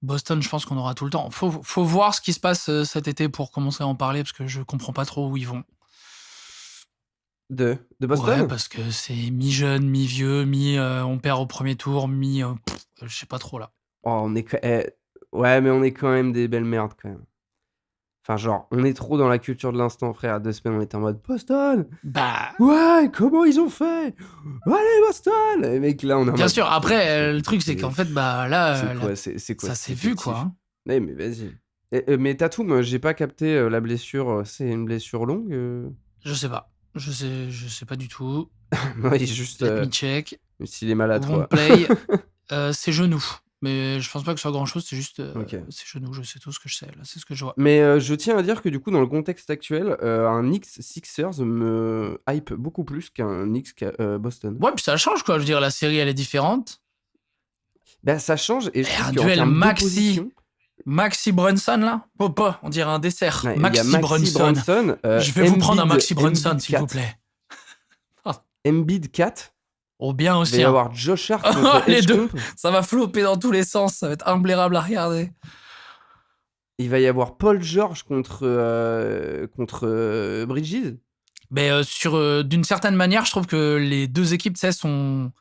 Boston, je pense qu'on aura tout le temps. Faut voir ce qui se passe, cet été pour commencer à en parler, parce que je comprends pas trop où ils vont. De Ouais, Boston? parce que c'est mi-jeune, mi-vieux, on perd au premier tour, je sais pas trop là. Oh, on est quand ouais, mais on est quand même des belles merdes quand même. Enfin, genre, on est trop dans la culture de l'instant, frère. À 2 semaines, on était en mode: «Boston! Bah, Ouais, comment ils ont fait? Allez Boston!» Et mec, là, on est en bien mode: sûr, après, le truc, c'est qu'en «C'est fait, bah, là, c'est quoi ça cet s'est vu, quoi, effectif?» hein. Ouais, mais vas-y. Mais Tatum, j'ai pas capté, la blessure, c'est une blessure longue, Je sais pas. Je sais pas du tout. Non, il est juste, Let me check. s'il est maladroit. Won't play, ses genoux. Mais je pense pas que ce soit grand-chose, c'est juste, OK. ses genoux, je sais tout ce que je sais, là, c'est ce que je vois. Mais je tiens à dire que du coup, dans le contexte actuel, un Knicks Sixers me hype beaucoup plus qu'un Knicks Boston. Ouais, puis ça change, quoi, je veux dire, la série, elle est différente. Bah, ça change et je Et trouve un qu'en duel termes Maxi d'opposition, Maxi Brunson, là? Oh, pas, on dirait un dessert. ouais, il y a Maxi Maxey Brunson. Brunson, Je vais vous prendre un Embiid Maxi Brunson, Embiid s'il vous 4, plaît. Ah, Embiid 4. oh, bien Il va aussi, y hein. avoir Josh Hart Oh, contre les deux, Edgecombe. ça va flopper dans tous les sens, ça va être imblairable à regarder. Il va y avoir Paul George contre Bridges. Mais d'une certaine manière, je trouve que les deux équipes, tu sais, sont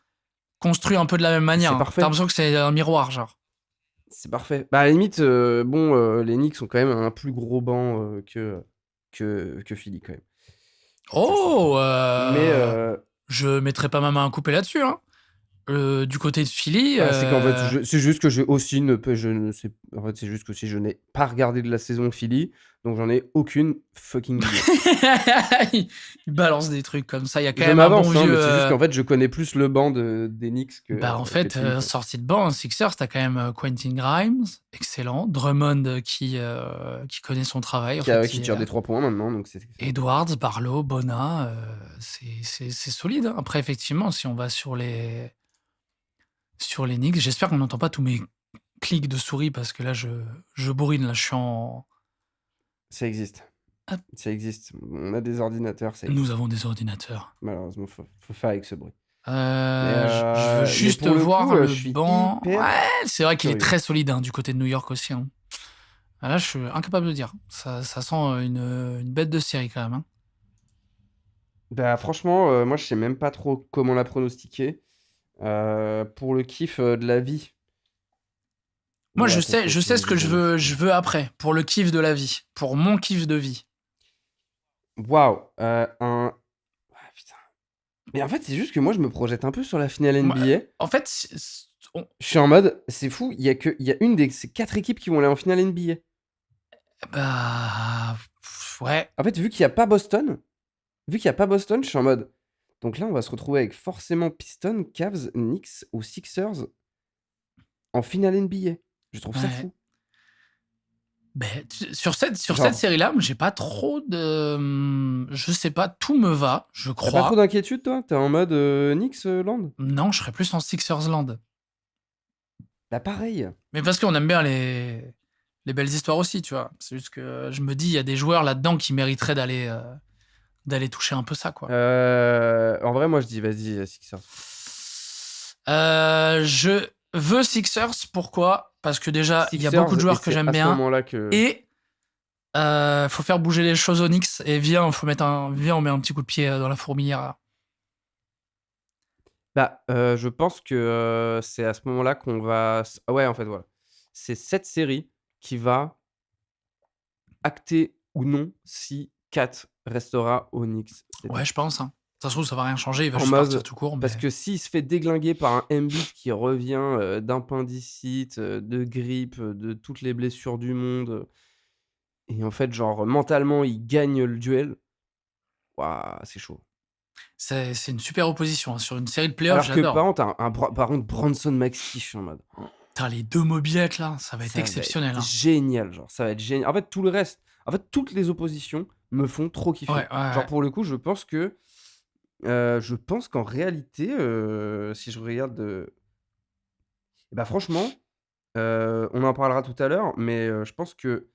construites un peu de la même manière, C'est hein. T'as parfait. l'impression que c'est un miroir, genre. C'est parfait. Bah, à la limite, bon, les Knicks ont quand même un plus gros banc que Philly, quand même. Ça, c'est clair. Oh, Mais je mettrais pas ma main à couper là-dessus, hein. Du côté de Philly, bah, c'est qu'en fait, c'est juste que j'ai aussi je ne sais, en fait, c'est juste que si je n'ai pas regardé de la saison de Philly, donc j'en ai aucune fucking idée. il balance des trucs comme ça. Il y a quand Je même un bon m'avance, hein, vieux. mais c'est juste qu'en fait, je connais plus le banc des Knicks Bah, en que fait, Philly, quoi. sortie de banc, Sixers, t'as quand même Quentin Grimes, excellent. Drummond qui connaît son travail, en fait. Qui tire des 3 points maintenant, donc c'est excellent. Edwards, Barlow, Bona, c'est solide, hein. Après, effectivement, si on va sur les Knicks, j'espère qu'on n'entend pas tous mes clics de souris parce que là, je bourrine. Là, je suis en. Ça existe. Hop. Ça existe. On a des ordinateurs, ça Nous existe. avons des ordinateurs. Malheureusement, faut faire avec ce bruit. Je veux Mais juste pour le voir coup, le je suis banc. hyper Ouais, c'est vrai qu'il est curieux. très solide, hein, du côté de New York aussi, hein. Ah, là, je suis incapable de dire. Ça sent une bête de série quand même, hein. Bah, franchement, moi, je sais même pas trop comment la pronostiquer. Pour le kiff, de la vie. Moi, Ouais, ça je peut sais être ce que évident. je veux après, pour le kiff de la vie, pour mon kiff de vie. Waouh! Ouais, putain. Mais en fait, c'est juste que moi, je me projette un peu sur la finale Moi, NBA. en fait, Je suis en mode, c'est fou, il y a une des ces 4 équipes qui vont aller en finale NBA. bah, ouais. En fait, vu qu'il y a pas Boston, je suis en mode, donc là, on va se retrouver avec forcément Pistons, Cavs, Knicks ou Sixers en finale NBA. Je trouve ça Ouais. fou. Ben, sur cette Genre, série-là, j'ai pas trop de. Je sais pas, tout me va, je t'as pas trop crois. d'inquiétude, toi? T'es en mode Knicks Land? Non, je serais plus en Sixersland. Bah, pareil. Mais parce qu'on aime bien les belles histoires aussi, tu vois. C'est juste que je me dis, il y a des joueurs là-dedans qui mériteraient d'aller toucher un peu ça, quoi. En vrai, moi, je dis, vas-y, Sixers. Je veux Sixers, pourquoi? Parce que déjà, il y a beaucoup de Sixers, et joueurs que c'est j'aime à ce bien. moment-là que. Et faut faire bouger les choses au Knicks. Et viens, on met un petit coup de pied dans la fourmilière, là. Bah, je pense que c'est à ce moment-là qu'on va. Ouais, en fait, voilà. C'est cette série qui va acter ou non si Kat restera au Knicks cet Ouais, été. je pense, hein. Ça se trouve, ça va rien changer, il va En juste partir mode, tout court, parce mais. que s'il se fait déglinguer par un Embiid qui revient d'appendicite, de grippe, de toutes les blessures du monde, et en fait, genre, mentalement, il gagne le duel, waouh, c'est chaud. C'est une super opposition, hein. Sur une série de playoffs, Alors que j'adore. par contre, Bronson Maxey, je suis en mode, Putain, les deux mobilettes, là, ça va être ça va être exceptionnel, hein. génial, genre, ça va être génial. En fait, tout le reste, en fait, toutes les oppositions me font trop Ouais, kiffer. ouais, Genre, ouais. pour le coup, je pense qu'en réalité, si je regarde, bah, franchement, on en parlera tout à l'heure, mais je pense que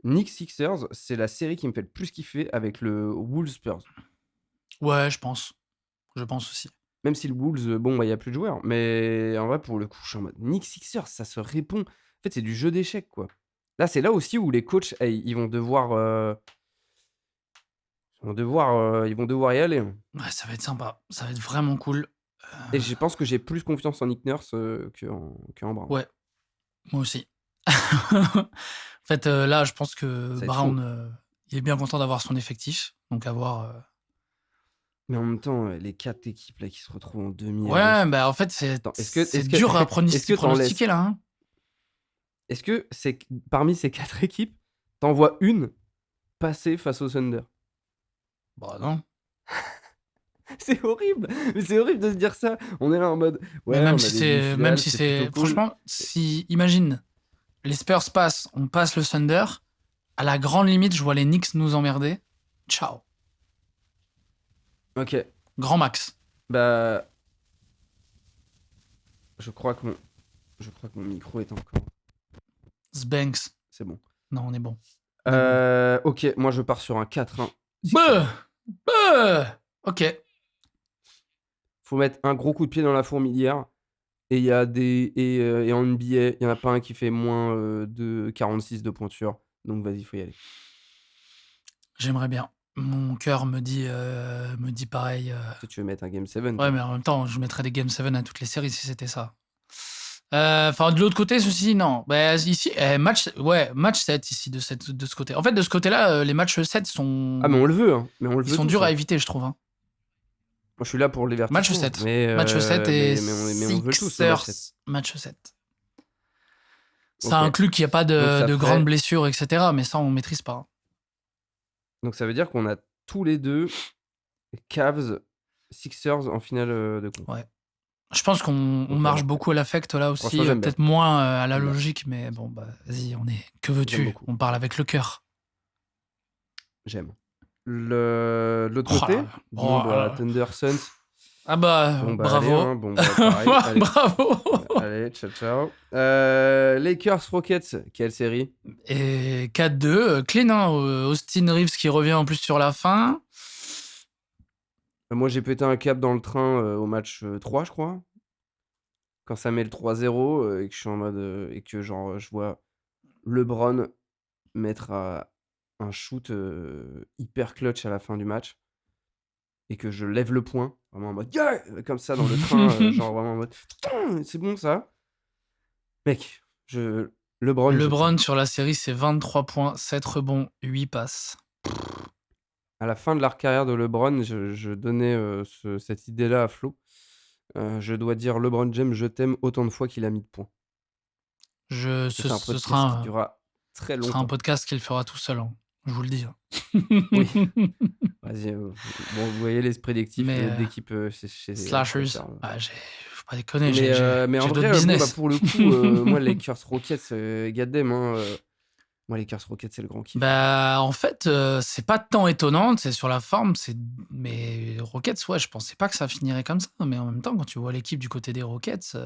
Knicks Sixers, c'est la série qui me fait le plus kiffer avec le Wolves Spurs. Ouais, je pense. Je pense aussi. Même si le Wolves, bon, bah, il y a plus de joueurs, mais en vrai, pour le coup, je suis en mode Knicks Sixers, ça se répond. En fait, c'est du jeu d'échecs, quoi. Là, c'est là aussi où les coachs, ils vont devoir, ils vont devoir y aller, hein. Ouais, ça va être sympa. Ça va être vraiment cool. Et je pense que j'ai plus confiance en Nick Nurse, qu'en Brown. Ouais, moi aussi. En fait, là, je pense que Ça va être Brown, chaud. il est bien content d'avoir son effectif. Donc, à voir. Mais en même temps, les 4 équipes là qui se retrouvent en demi à Ouais, l'Est. bah, en fait, Attends, c'est dur à est-ce que tu en laisses pronostiquer, là, hein. est-ce que c'est parmi ces 4 équipes, tu en vois une passer face au Thunder? Bah, non. C'est horrible, mais c'est horrible de se dire ça. On est là en mode, Mais ouais, on a des même demi-finales, si c'est plutôt c'est cool. franchement, si imagine, les Spurs passent, on passe le Thunder, à la grande limite, je vois les Knicks nous emmerder. Ciao. Ok, Grand max. bah, je crois que mon micro est encore. Sbanks. C'est bon. Non, on est bon. Ok, moi je pars sur un 4-1. Ok. Faut mettre un gros coup de pied dans la fourmilière. Et il y a et en NBA, il y en a pas un qui fait moins de 46 de pointure. Donc vas-y, faut y aller. J'aimerais bien. Mon cœur me dit pareil. Si tu veux mettre un Game 7. Ouais, mais en même temps, je mettrais des Game 7 à toutes les séries si c'était ça. Enfin, de l'autre côté, ceci, non. Bah, ici, match 7 ici, de ce côté. En fait, de ce côté-là, les matchs 7 sont. Ah, mais on le veut, hein. Mais on le Ils veut sont tous, durs hein. à éviter, je trouve. Hein. Moi, je suis là pour le Match divertissement. 7. Mais, Match 7 et mais on veut tous le match 7. Sixers. Match 7. Ok. Ça inclut qu'il n'y a pas Donc, ça de ferait- grandes blessures, etc. Mais ça, on maîtrise pas. Donc ça veut dire qu'on a tous les deux Cavs, Sixers en finale de conf. Ouais. Je pense qu'on Ok, marche ouais. beaucoup à l'affect là aussi. Franchement, j'aime bien. Peut-être moins à la J'aime bien. logique, mais bon, bah, vas-y, on est. Que J'aime veux-tu? beaucoup. On parle avec le cœur. J'aime. L'autre Oh côté, là là. bon, Oh bah, là là. Thunder Suns. Ah bah, Bon, bah, bravo. allez, hein. Bon, bah, pareil. Allez. Bravo. Allez, ciao, ciao. Lakers Rockets, quelle série? Et 4-2, clean, hein, Austin Reeves qui revient en plus sur la fin. Moi, j'ai pété un câble dans le train au match 3, je crois. Quand ça met le 3-0 et que je suis en mode. Et que, genre, je vois LeBron mettre un shoot hyper clutch à la fin du match. Et que je lève le poing, vraiment en mode yeah! Comme ça dans le train, genre vraiment en mode putain, c'est bon ça. Mec, LeBron, je LeBron t'aime. sur la série, c'est 23 points, 7 rebonds, 8 passes. À la fin de la carrière de LeBron, je donnais cette idée-là à Flo. Je dois dire LeBron James, je t'aime autant de fois qu'il a mis de points. Ce C'est un podcast sera qui durera très ce sera un longtemps. podcast qu'il fera tout seul, hein, je vous le dis. Hein. Oui. Vas-y, bon, vous voyez l'esprit d'équipe chez Slashers, Flutter, faut pas déconner, mais en j'ai d'autres vrai, bon, bah, business. pour le coup, moi, Lakers Rockets, goddamn, hein, moi, Lakers Rockets, c'est le grand kiff. Bah, en fait, c'est pas tant étonnant, c'est sur la forme, mais Rockets, ouais, je pensais pas que ça finirait comme ça. Mais en même temps, quand tu vois l'équipe du côté des Rockets,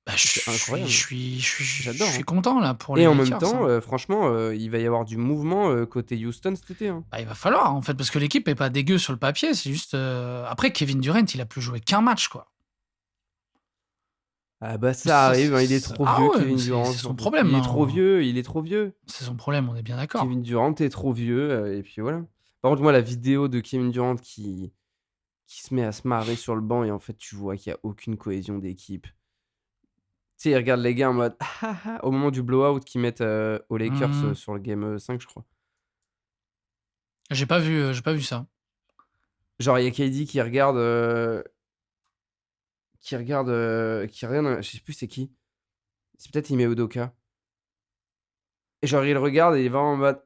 bah, C'est incroyable. je J'adore, suis hein. content là pour les Et en même Lakers. temps, Hein. franchement, il va y avoir du mouvement côté Houston cet été, hein. Bah, il va falloir, en fait, parce que l'équipe est pas dégueu sur le papier, c'est juste. Après, Kevin Durant, il a plus joué qu'un match, quoi. Ah bah ça arrive, hein, il est trop vieux, ouais, Kevin Durant. c'est son problème. Il est hein. trop vieux, il est trop vieux. C'est son problème, on est bien d'accord. Kevin Durant est trop vieux, et puis voilà. Par contre, moi, la vidéo de Kevin Durant qui se met à se marrer sur le banc et en fait, tu vois qu'il y a aucune cohésion d'équipe. Tu sais, il regarde les gars en mode ah, ah, au moment du blowout qu'ils mettent aux Lakers sur le game 5, je crois. J'ai pas vu ça. Genre, il y a KD qui regarde, je sais plus c'est qui. C'est peut-être Ime Udoka. Et genre, il regarde et il va en mode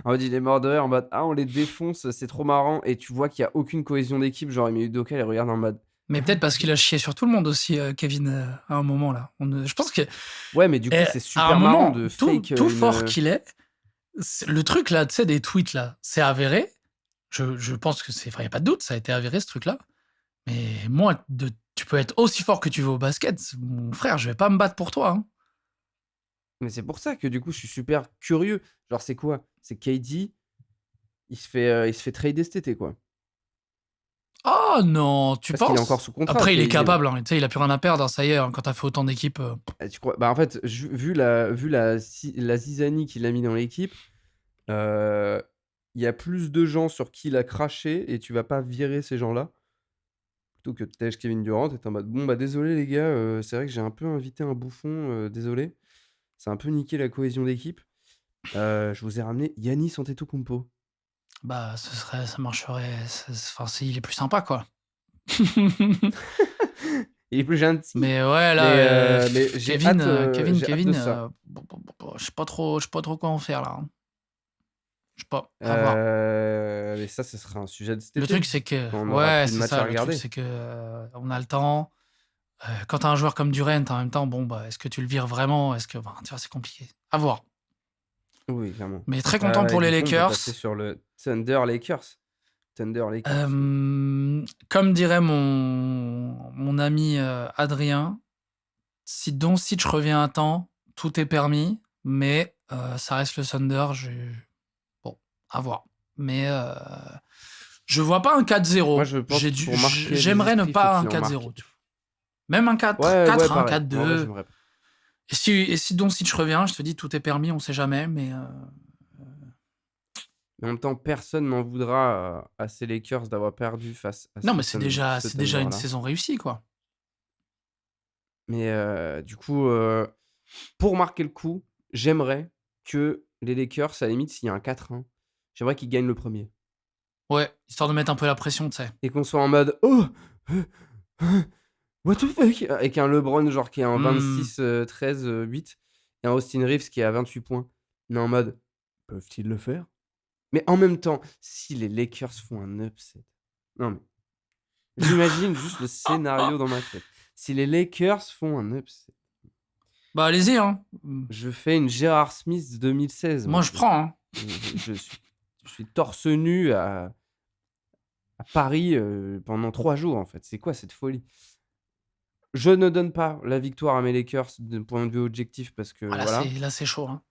en mode, il est mort de rire, en mode ah, on les défonce, c'est trop marrant. Et tu vois qu'il y a aucune cohésion d'équipe. Genre, Ime Udoka, il regarde en mode. Mais peut-être parce qu'il a chié sur tout le monde aussi, Kevin, à un moment là. Je pense que Ouais, mais du coup, c'est à super un marrant moment, de tout fake fort qu'il est, le truc là, tu sais, des tweets là, c'est avéré. Je pense que c'est, enfin, y a pas de doute, ça a été avéré ce truc là. Mais moi, tu peux être aussi fort que tu veux au basket, mon frère, je vais pas me battre pour toi. Hein. Mais c'est pour ça que du coup, je suis super curieux. Genre, c'est quoi? C'est KD, il se fait trader cet été, quoi. Oh non, tu Parce qu'il est penses? encore sous contrat, Après, il est KD, hein. capable, hein, tu sais, il a plus rien à perdre, hein, ça y est, hein, quand t'as fait autant d'équipes. Tu crois? Bah, en fait, vu la zizanie qu'il a mis dans l'équipe, il y a plus de gens sur qui il a craché et tu vas pas virer ces gens-là. Plutôt que de tèche Kevin Durant et tu en mode bon, bah désolé les gars, c'est vrai que j'ai un peu invité un bouffon, désolé. Ça a un peu niqué la cohésion d'équipe. Je vous ai ramené Giannis Antetokounmpo. Bah, ça marcherait. Enfin, il est plus sympa, quoi. Il est plus gentil. Mais ouais, là, mais j'ai Kevin, hâte de ça. je sais pas trop quoi en faire là. Hein. Je sais pas. À voir. mais ça, ce sera un sujet de cet Le été, truc, c'est que quand on aura ouais, plus de c'est matchs à ça, le truc, regarder. c'est que, on a le temps. Quand tu as un joueur comme Durant, en même temps, bon, bah, est-ce que tu le vires vraiment? Est-ce que enfin, tu vois, c'est compliqué. À voir. Oui, clairement. Mais très content Et pour les du coup, on peut passer Lakers. sur le Thunder Lakers. Thunder Lakers. Comme dirait mon ami, Adrien, si Doncic revient à temps, tout est permis, mais ça reste le Thunder, bon, à voir. Mais je vois pas un Moi, 4-0. je pense que pour marquer les J'aimerais ne esprits, il faut pas un qu'il en 4-0, marque. tu vois? Même un 4 Ouais, ouais, 4-1, pareil. En vrai, 4-2. j'aimerais. Et si Doncic revient, je te dis tout est permis, on sait jamais, mais Mais en même temps, personne n'en voudra à ces Lakers d'avoir perdu face à non, mais ce c'est déjà une Thunder-là. saison réussie, quoi. Mais du coup, pour marquer le coup, j'aimerais que les Lakers, à la limite, s'il y a un 4-1, j'aimerais qu'ils gagnent le premier Ouais, histoire de mettre un peu la pression, tu sais. et qu'on soit en mode: «Oh! What the fuck?» avec un LeBron genre qui est en Mmh. 26, 13, 8 et un Austin Reeves qui est à 28 points. On est en mode: «Peuvent-ils le faire?» Mais en même temps, si les Lakers font un upset, non mais j'imagine juste le scénario dans ma tête. Si les Lakers font un upset, Bah, allez-y, hein. je fais une J.R. Smith 2016, Moi, moi. je prends, hein. Je suis torse nu à Paris, pendant 3 jours, en fait. C'est quoi cette folie? Je ne donne pas la victoire à mes Lakers d'un point de vue objectif parce que Ah voilà, là, c'est chaud, hein.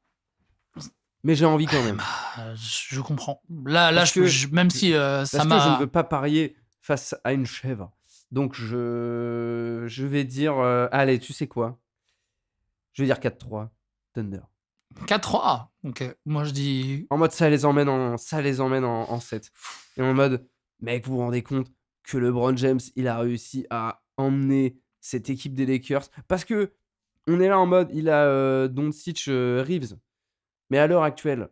mais j'ai envie quand Ouais, même. bah, je comprends. Là, Parce que même je si ça parce que je ne veux m'a. pas parier face à une chèvre. Donc je vais dire, allez, tu sais quoi? Je vais dire 4-3 Thunder. 4-3. Ok. Moi, je dis. En mode ça les emmène en 7 et en mode: «Mec, vous vous rendez compte que LeBron James, il a réussi à emmener cette équipe des Lakers?» parce qu'on est là en mode il a, Doncic, Reeves, mais à l'heure actuelle,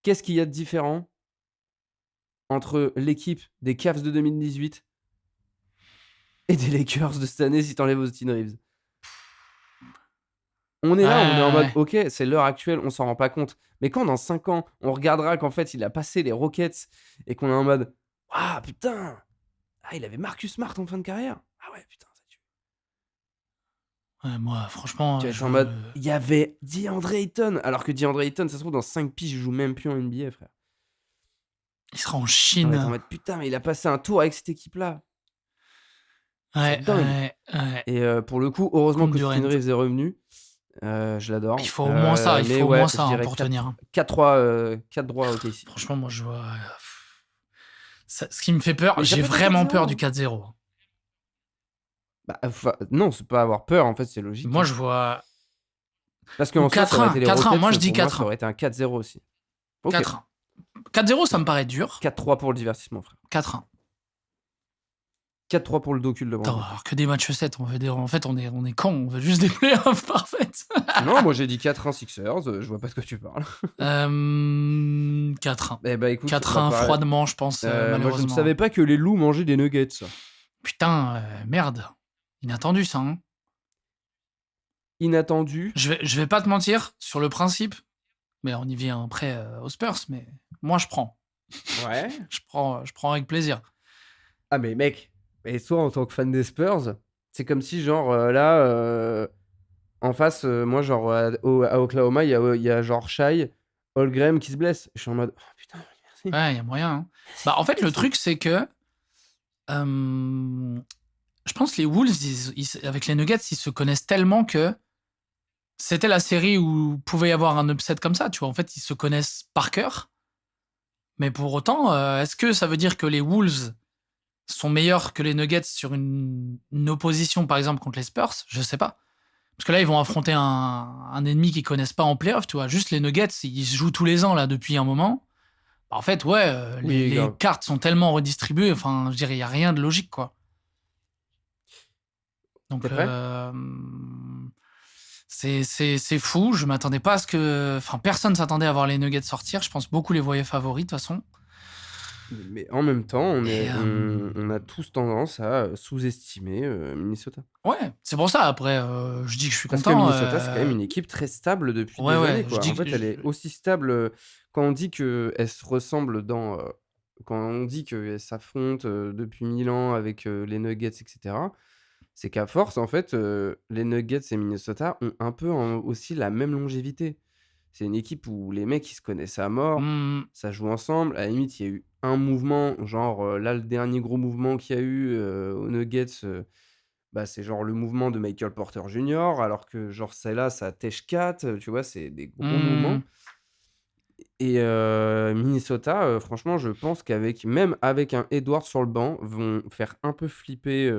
qu'est-ce qu'il y a de différent entre l'équipe des Cavs de 2018 et des Lakers de cette année si tu enlèves Austin Reeves? On est là, on est en mode: Ouais. «OK, c'est l'heure actuelle, on s'en rend pas compte». Mais quand dans 5 ans, on regardera qu'en fait, il a passé les Rockets et qu'on est en mode: «Waouh, putain! Ah, il avait Marcus Smart en fin de carrière? Ah ouais, putain, ça tue». Ouais, moi, Tu franchement, vas être en mode: «Il y avait DeAndre Ayton», alors que DeAndre Ayton, ça se trouve dans 5 piges, il joue même plus en NBA, frère. il sera en On va être en Chine. mode: «Putain, mais il a passé un tour avec cette équipe-là». C'est Ouais, dingue ouais, ouais. et pour le coup, heureusement Contre qu'Austin Durant. Reeves est revenu. Je Il l'adore, faut au moins ça, il mais faut au moins ouais, ça, je hein, dirais pour tenir, hein. 4-3, 4-3 OKC. Franchement, moi, je vois. Ce qui me fait peur, Mais ça j'ai peut être un vraiment peur 4-0, du hein. 4-0. Bah, enfin, non, c'est pas avoir peur, en fait, c'est logique, Moi, hein. je vois. Parce Ou qu'en soi, ça aurait 4-1. été les 4-1. Moi, Rockets, je dis pour moi, ça 4-1. aurait été un 4-0 aussi. OK. 4-1. 4-0, ça me paraît dur. 4-3 pour le divertissement, frère. 4-1. 4-3 pour le docu de LeBron Attends, James. alors que des matchs 7, en fait, on est cons, on veut juste des playoffs parfaites. Non, moi j'ai dit 4-1 Sixers, je vois pas de quoi tu parles. 4-1. Eh bah, écoute, bah, 4-1 pareil. froidement, je pense, Moi je ne malheureusement. savais pas que les loups mangeaient des nuggets. Putain, merde. Inattendu, ça, hein. Inattendu. Je vais pas te mentir, sur le principe, mais on y vient après aux Spurs, mais moi, je prends. Ouais. Je prends avec plaisir. Ah mais mec, et toi en tant que fan des Spurs, c'est comme si genre, là, en face, moi genre à Oklahoma, il y a genre Shai Holmgren qui se blesse. Je suis en mode: «Oh putain, merci». Ouais, il y a moyen, hein. Bah, en fait, le truc, c'est que je pense que les Wolves, avec les Nuggets, ils se connaissent tellement que c'était la série où pouvait y avoir un upset comme ça, tu vois. En fait, ils se connaissent par cœur. Mais pour autant, est-ce que ça veut dire que les Wolves sont meilleurs que les Nuggets sur une opposition, par exemple, contre les Spurs? Je sais pas. Parce que là, ils vont affronter un ennemi qu'ils connaissent pas en playoff, tu vois. Juste les Nuggets, ils se jouent tous les ans, là, depuis un moment. Bah, en fait, ouais, Oui, les grave. cartes sont tellement redistribuées, enfin, je dirais, il y a rien de logique, quoi. Tu Donc, prêt? c'est fou. Je m'attendais pas à ce que. Enfin, personne s'attendait à voir les Nuggets sortir. Je pense beaucoup les voyaient favoris, de toute façon. Mais en même temps, Et on a tous tendance à, sous-estimer, Minnesota. ouais, c'est pour ça après, je dis que je suis Parce que content, Minnesota, c'est quand même une équipe très stable depuis ouais, des ouais, années, je quoi. dis En que fait, elle je est aussi stable, quand on dit qu'elles se ressemblent quand on dit qu'elles s'affrontent, depuis 1000 ans avec, les Nuggets et cetera, c'est qu'à force, en fait, les Nuggets et Minnesota ont un peu aussi la même longévité. C'est une équipe où les mecs, ils se connaissent à mort, mmh, ça joue ensemble. À la limite, il y a eu un mouvement, genre, là, le dernier gros mouvement qu'il y a eu, aux Nuggets, bah, c'est genre le mouvement de Michael Porter Jr., alors que genre celle-là, ça Tech Cat, tu vois? C'est des gros mmh, mouvements et Minnesota, franchement, je pense même avec un Edwards sur le banc, vont faire un peu flipper,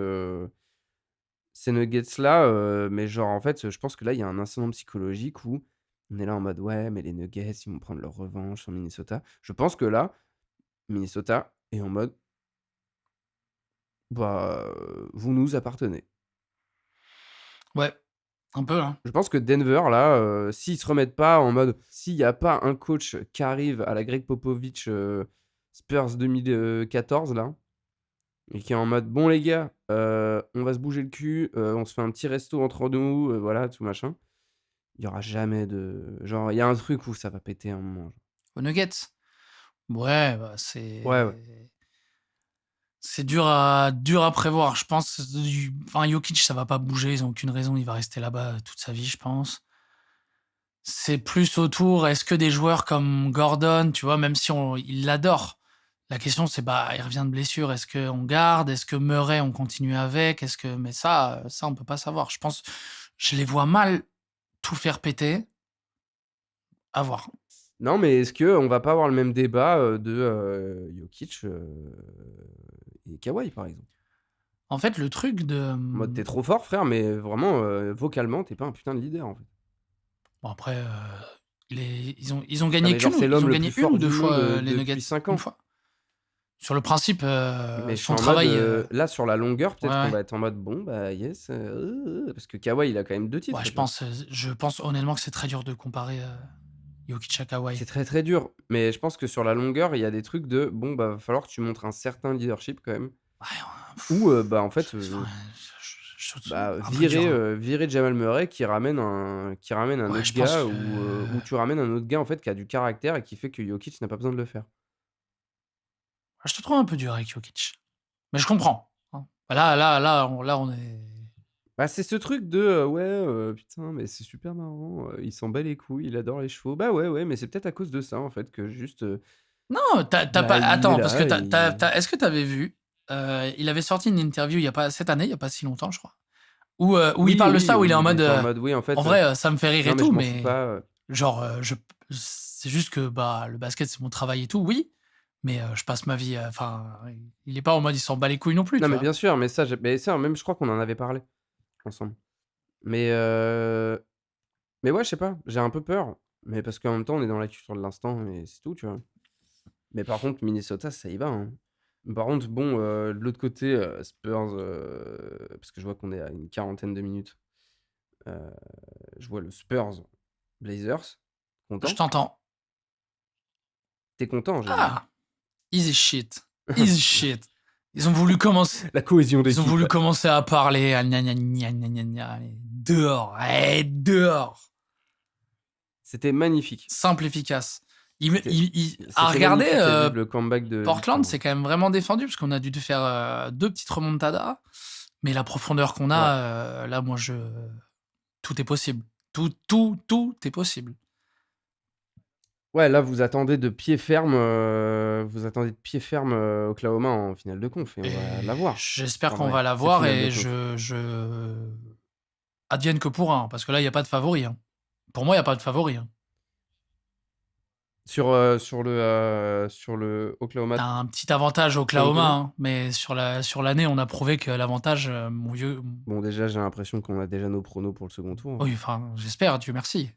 ces Nuggets-là, mais genre, en fait, je pense que là, il y a un incident psychologique où on est là en mode: «Ouais, mais les Nuggets, ils vont prendre leur revanche sur Minnesota». Je pense que là, Minnesota est en mode: «Bah, vous nous appartenez». ouais, un peu, hein. Je pense que Denver là, s'ils se remettent pas en mode s'il y a pas un coach qui arrive à la Greg Popovich, Spurs 2014 là et qui est en mode: «Bon les gars, on va se bouger le cul, on se fait un petit resto entre nous, voilà tout machin». Il y aura jamais de genre il y a un truc où ça va péter à un moment, genre. Aux Nuggets? Ouais, bah, Ouais, ouais. c'est dur à prévoir. Je pense enfin Jokic, ça va pas bouger, ils ont aucune raison, il va rester là-bas, toute sa vie, je pense. C'est plus autour, est-ce que des joueurs comme Gordon, tu vois, même si il l'adore, la question c'est, bah, il revient de blessure, est-ce qu'on garde? Est-ce que Murray, on continue avec? Mais ça, on peut pas savoir. Je pense je les vois mal tout faire péter, à voir. Non, mais est-ce qu'on va pas avoir le même débat, de, Jokic, et Kawhi par exemple? En fait, le truc de, En mode: «Tu es trop fort frère, mais vraiment, vocalement, tu es pas un putain de leader en fait». bon après, ils ont Non gagné mais genre c'est ils l'homme ont le plus gagné une fort ou 2 du monde, fois, les Nuggets? depuis 5 Une ans. fois. Sur le principe, Mais je suis son en mode, travail, là sur la longueur, ouais, peut-être qu'on ouais. va être en mode: «Bon bah yes, parce que Kawhi il a quand même 2 Ouais, titres, tu vois? je pense honnêtement que c'est très dur de comparer, Jokic à Kawhi. C'est très, très dur, mais je pense que sur la longueur, il y a des trucs de: «Bon bah, va falloir que tu montres un certain leadership quand même» Ouais, ou, bah, en fait, enfin, bah, un peu dur, hein. virer Jamal Murray qui ramène un Ouais, autre je pense gars que ou tu ramènes un autre gars en fait qui a du caractère et qui fait que Jokic n'a pas besoin de le faire. je te trouve un peu dur avec Jokic. Mais je comprends, hein. Là, on est Bah, c'est ce truc de, «Ouais, putain, mais c'est super marrant, il s'en bat les couilles, il adore les chevaux». Bah, ouais, ouais, mais c'est peut-être à cause de ça en fait que juste, non, tu bah, pas il est attends, parce que là et est-ce que tu avais vu, il avait sorti une interview il y a pas cette année, il y a pas si longtemps, je crois, où il oui, parle de oui, ça, où il où est en il mode, était en mode: «Oui, en «En fait, vrai, ça me fait rire non, et mais tout, je m'en fous mais pas, genre, c'est juste que, bah, le basket, c'est mon travail et tout, oui, mais je passe ma vie, enfin, il est pas en mode il s'en bat les couilles non plus, Non, tu mais vois? bien sûr, mais ça, même je crois qu'on en avait parlé ensemble. Mais ouais, je sais pas, j'ai un peu peur, mais parce qu'en même temps, on est dans la culture de l'instant et c'est tout, tu vois? Mais par contre, Minnesota, ça y va, hein. Par contre, bon, de l'autre côté, Spurs, parce que je vois qu'on est à une quarantaine de minutes, heu, je vois le Spurs Blazers. Je Content? t'entends. Tu es content, j'ai dit. Ah! Easy shit, easy shit. Ils ont voulu commencer La cohésion ils ont d'équipe. voulu commencer à parler, ah gna gna gna gna gna gna, allez, dehors, allez, dehors! C'était magnifique. Simple, efficace. Il me à C'était regarder, magnifique de vivre le comeback de Portland, Victor, hein. c'est quand même vraiment défendu parce qu'on a dû faire, 2 petites remontadas, mais la profondeur qu'on Ouais. a, là, moi, tout est possible. Tout est possible. Ouais, là, vous attendez de pied ferme, Oklahoma en finale de conf et on va Et l'avoir, j'espère en qu'on vrai, va cette l'avoir finale de et conf. advienne que pourra, hein, parce que là, il y a pas de favori, hein. Pour moi, il y a pas de favori, hein. Sur le Tu Oklahoma as un petit avantage Oklahoma, Toronto? hein, mais sur l'année, on a prouvé que l'avantage, mon vieux Bon, déjà, j'ai l'impression qu'on a déjà nos pronos pour le second tour, hein. oui, enfin, j'espère, Dieu merci.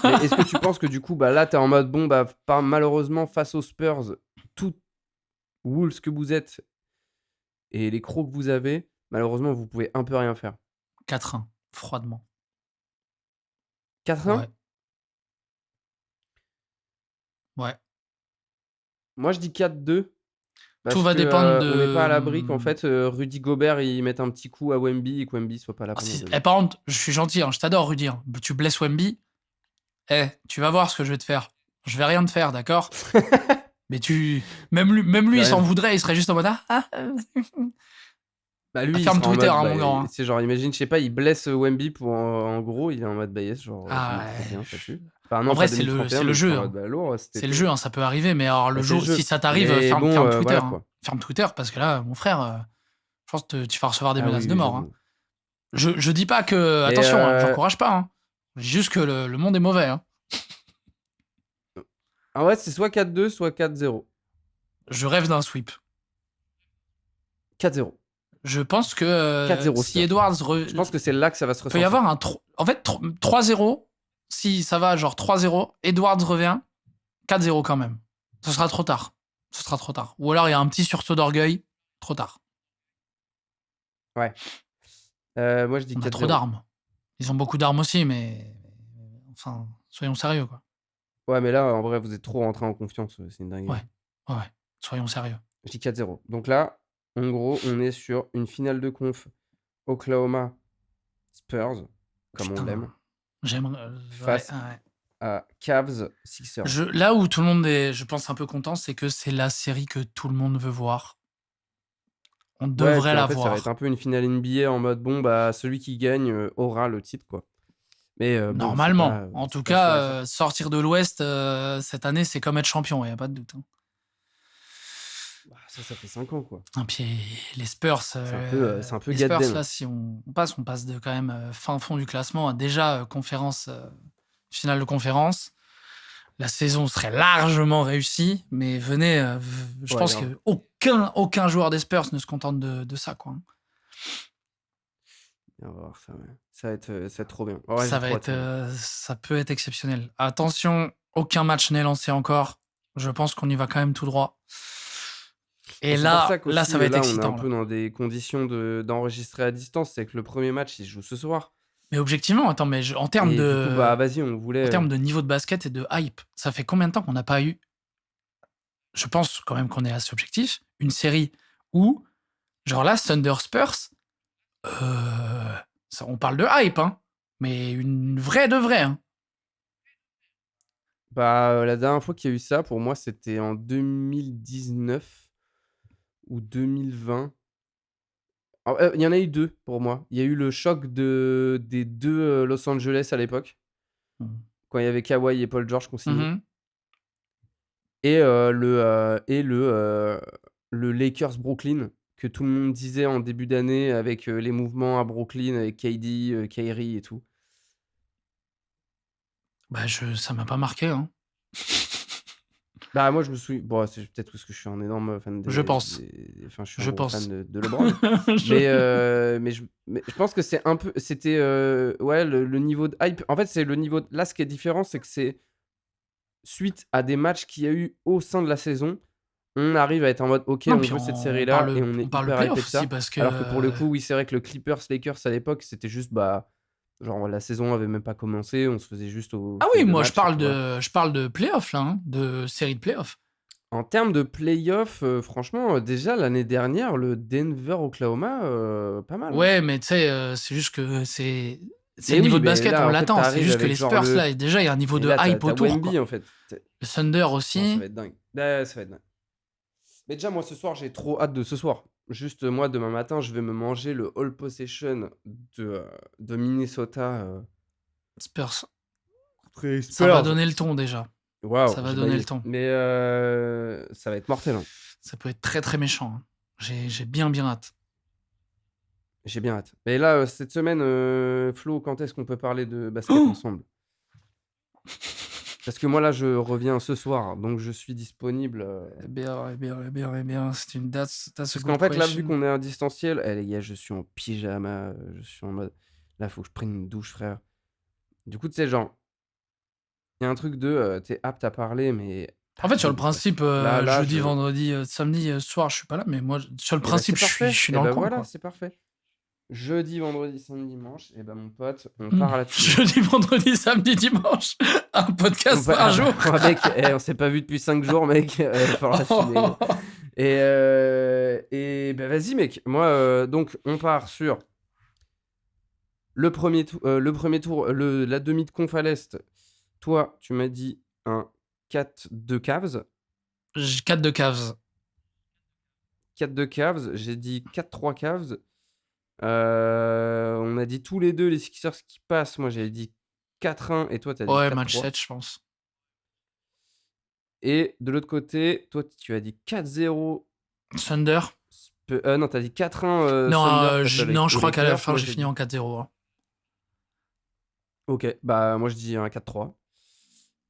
Mais est-ce que tu penses que du coup, bah, là, tu es en mode: «Bon, bah, pas malheureusement face aux Spurs, tout Wolves que vous êtes et les crocs que vous avez, malheureusement, vous pouvez un peu rien faire». 4-1, froidement. 4-1? Ouais, ouais. Moi, je dis 4-2. Tout Parce va que, dépendre on n'est pas à l'abri qu'en de. fait, Rudy Gobert, il mette un petit coup à Wemby et que Wemby soit pas là Ah, pendant si... 2 Eh, matchs. par contre, je suis gentil, hein, je t'adore, Rudy. Hein. Tu blesses Wemby, tu vas voir ce que je vais te faire. Je vais rien te faire, d'accord? Mais même lui, De il s'en rien. voudrait, il serait juste en mode Bah, lui, il ferme sera en Twitter, mode, hein, bah, mon grand. Hein. c'est genre, imagine, je sais pas, il blesse, Wemby pour en gros, il est en mode: «Bah, yes, genre, Ah 2031, ça ouais. tue». Enfin En non, vrai, pas c'est 2031, le mais il sera jeu. en mode: Hein. «Bah, lourd, cet C'est le été». jeu, hein, ça peut arriver. Mais alors, le Bah, c'est le jour, si jeu. ça t'arrive, Mais ferme, bon, ferme Twitter. voilà, Hein. quoi. Ferme Twitter, parce que là, mon frère, je pense que tu vas recevoir des Ah menaces oui, de oui, mort. Hein. j'avoue. Je dis pas que. Mais Attention, hein, j'encourage pas. Hein. Je dis juste que le monde est mauvais. Hein. en vrai, c'est soit 4-2, soit 4-0. Je rêve d'un sweep. 4-0. Je pense que 4-0 si Spurs. Edwards. Je pense que c'est là que ça va se Peut y ressentir. avoir un. En fait, 3-0. Si ça va, genre 3-0, Edwards revient. 4-0 quand même. Ce sera trop tard. Ce sera trop tard. Ou alors il y a un petit sursaut d'orgueil. Trop tard. Ouais. Moi, je dis On a trop 4-0. d'armes. Ils ont beaucoup d'armes aussi, mais. Enfin, soyons sérieux, quoi. Ouais, mais là, en vrai, vous êtes trop rentrés en confiance, c'est une dinguerie. Ouais. Soyons sérieux. Je dis 4-0. Donc là, en gros, on est sur une finale de conf Oklahoma Spurs, comme on Putain, l'aime, j'aimerais. face à Cavs Sixers. Là où tout le monde est, je pense, un peu content, c'est que c'est la série que tout le monde veut voir. On Ouais, devrait puis la en fait, ça va être voir. un peu une finale NBA en mode bon, bah, celui qui gagne aura le titre, quoi. Mais bon, Normalement. En tout c'est pas sûr et certain. cas, sortir de l'Ouest cette année, c'est comme être champion, il n'y a pas de doute. Hein. Bah, ça fait 5 ans, quoi. Et puis les Spurs, C'est un peu les Spurs Gadden. là, si on passe de quand même fin fond du classement à déjà finale de conférence. La saison serait largement réussie, mais venez, je pense grave. qu'aucun joueur des Spurs ne se contente de ça, quoi. On va voir ça, ouais. Ça va être trop bien. Ouais, Ça peut être exceptionnel. Attention, aucun match n'est lancé encore. Je pense qu'on y va quand même tout droit. Et c'est pour ça là, qu'aussi, ça va être là, on est excitant. un peu dans des conditions d'enregistrer à distance. C'est que le premier match, il se joue ce soir. Mais objectivement, attends, mais en termes Et du coup, bah, vas-y, on voulait. en termes de niveau de basket et de hype, ça fait combien de temps qu'on n'a pas eu, je pense quand même qu'on est assez objectif, une série où, genre là, Thunder Spurs, on parle de hype, hein, mais une vraie de vraie. Hein. Bah, la dernière fois qu'il y a eu ça, pour moi, c'était en 2019 ou 2020. Il y en a eu 2 pour moi. Il y a eu le choc des 2 Los Angeles à l'époque, quand il y avait Kawhi et Paul George consignés. Mhm. Et le Lakers Brooklyn, que tout le monde disait en début d'année avec les mouvements à Brooklyn, avec KD, Kyrie et tout. Bah, ça m'a pas marqué. Hein. Bah, moi, je me souviens. Bon, c'est peut-être parce que je suis un énorme fan Je pense. Enfin, je suis un Je gros pense. fan de LeBron. mais je pense que c'est un peu. C'était. Ouais, le niveau de hype. En fait, c'est le niveau. Là, ce qui est différent, c'est que c'est suite à des matchs qu'il y a eu au sein de la saison. On arrive à être en mode OK, Non, on puis veut cette série-là et on est parle hyper playoff hypé de ça. aussi parce que. Alors que pour le coup, oui, c'est vrai que le Clippers-Lakers à l'époque, c'était juste. Bah, genre, la saison avait même pas commencé. On se faisait juste au. Ah oui, fil de moi match, je parle de playoff là, hein, de série de playoff. En termes de playoff, franchement, déjà l'année dernière, le Denver-Oklahoma, pas mal. Hein. Ouais, mais tu sais, c'est juste que c'est Mais le niveau oui, de mais basket, là, on en fait, l'attend. C'est t'arrives juste que avec les genre Spurs là, déjà il y a un niveau Et de là, hype t'as autour. Wemby, Quoi. en fait. Le Thunder Non, ça aussi. va être dingue. Ouais, ça va être dingue. Mais déjà, moi, ce soir, j'ai trop hâte de ce soir. Juste, moi, demain matin, je vais me manger le All Possession de Minnesota. Spurs. Très Ça va donner le ton déjà. Waouh, Ça va donner le ton. Mais ça va être mortel. Hein. Ça peut être très très méchant. Hein. J'ai bien hâte. J'ai bien hâte. Mais là, cette semaine, Flo, quand est-ce qu'on peut parler de basket ensemble? Parce que moi, là, je reviens ce soir, donc je suis disponible. Eh bien, c'est une date. Parce qu'en fait, là, vu qu'on est en distanciel, les gars, je suis en pyjama, je suis en mode. Là, faut que je prenne une douche, frère. Du coup, tu sais, genre, il y a un truc de. T'es apte à parler, mais. En fait, sur le principe, Là, jeudi, vendredi, samedi soir, je suis pas là, mais moi, sur le principe, je suis dans le coin. Voilà, Quoi. c'est parfait. Jeudi, vendredi, samedi, dimanche, et ben mon pote, on part à la télé. Jeudi, vendredi, samedi, dimanche, un podcast par jour. Mec, on s'est pas vu depuis 5 jours, mec. Il va falloir assumer. Et bah, vas-y, mec. Moi, donc, on part sur le premier tour, la demi de conf à l'Est. Toi, tu m'as dit un 4 de Cavs. 4 de Cavs. 4 de Cavs. J'ai dit 4-3 Cavs. On a dit tous les deux les Sixers qui passent. Moi, j'avais dit 4-1 et toi, tu as dit Ouais, match 4-3. 7, je pense. Et de l'autre côté, toi, tu as dit 4-0. Thunder. Non, tu as dit 4-1 Non, Thunder face non, je aux crois qu'à la Lakers. fin, Moi, j'ai j'ai fini en dit... 4-0. Hein. Ok, bah moi, je dis un 4-3.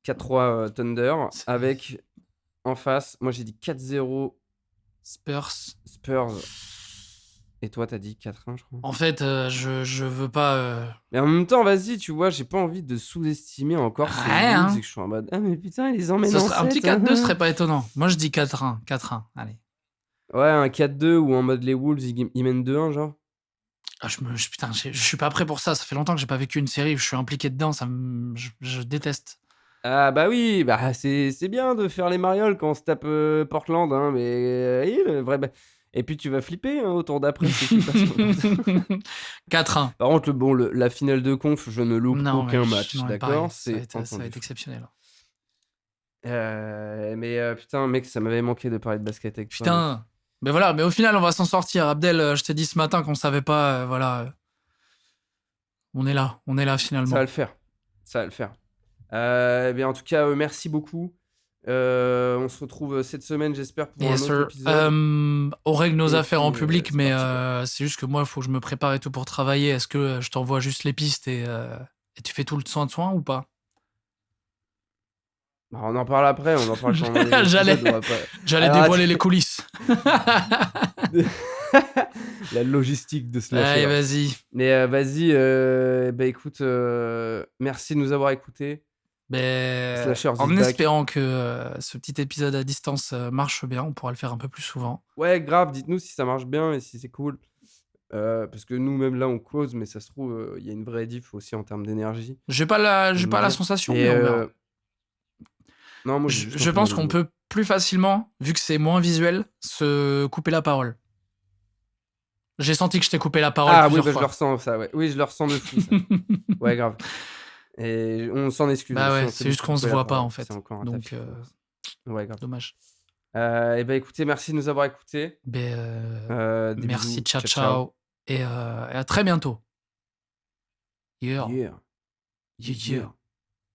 4-3 Thunder. Avec, en face, moi, j'ai dit 4-0 Spurs. Spurs. Et toi, t'as dit 4-1, je crois. En fait, je veux pas. Mais en même temps, vas-y, tu vois, j'ai pas envie de sous-estimer encore ces Ouais, Wolves hein. et que je suis en mode ah, mais putain, ils les emmènent en Un petit 7. 4-2 serait pas étonnant. Moi, je dis 4-1. 4-1. Allez. Ouais, un 4-2 ou en mode les Wolves, ils mènent 2-1, genre. Ah, putain, je suis pas prêt pour ça. Ça fait longtemps que j'ai pas vécu une série où je suis impliqué dedans. Je déteste. Ah bah oui, bah c'est bien de faire les marioles quand on se tape Portland, hein, mais oui, le vrai. Et puis tu vas flipper hein, au tour d'après si tu passes. 4-1. Par contre, la finale de conf, je ne loupe Non, aucun match, non, pareil, d'accord? ça va C'est être entendu. exceptionnel. Mais putain, mec, ça m'avait manqué de parler de basket avec toi. Mec. Putain. Mais voilà, mais au final, on va s'en sortir. Abdel, je t'ai dit ce matin qu'on savait pas. Voilà. On est là finalement. Ça va le faire. Ça va le faire. Eh bien, en tout cas, merci beaucoup. On se retrouve cette semaine, j'espère, pour un autre épisode. On règle nos Et affaires en puis, public, c'est mais parti, quoi. c'est juste que moi, il faut que je me prépare et tout pour travailler. Est-ce que je t'envoie juste les pistes et tu fais tout le soin ou pas? Bah, on en parle après, on en parle quand on a l'épisode. J'allais Alors, dévoiler les coulisses. La logistique de se Allez, lâcher. vas-y. Mais vas-y, bah écoute, merci de nous avoir écoutés. Slashers En is back. espérant que ce petit épisode à distance marche bien, on pourra le faire un peu plus souvent. Ouais, grave, dites-nous si ça marche bien et si c'est cool. Parce que nous, même là, on close, mais ça se trouve, il y a une vraie diff aussi en termes d'énergie. J'ai pas la sensation, mais on verra. Non, moi, Je pense qu'on peut plus facilement, vu que c'est moins visuel, se couper la parole. J'ai senti que je t'ai coupé la parole plusieurs fois. Je le ressens, ça, ouais. Oui, je le ressens de fou, ça. Ouais, grave. Et on s'en excuse. Bah aussi, ouais, c'est juste qu'on se voit pas, en fait. Donc, ouais, grave. Dommage. Et bah écoutez, merci de nous avoir écoutés. Merci, bisous, ciao. Et à très bientôt. Yeah.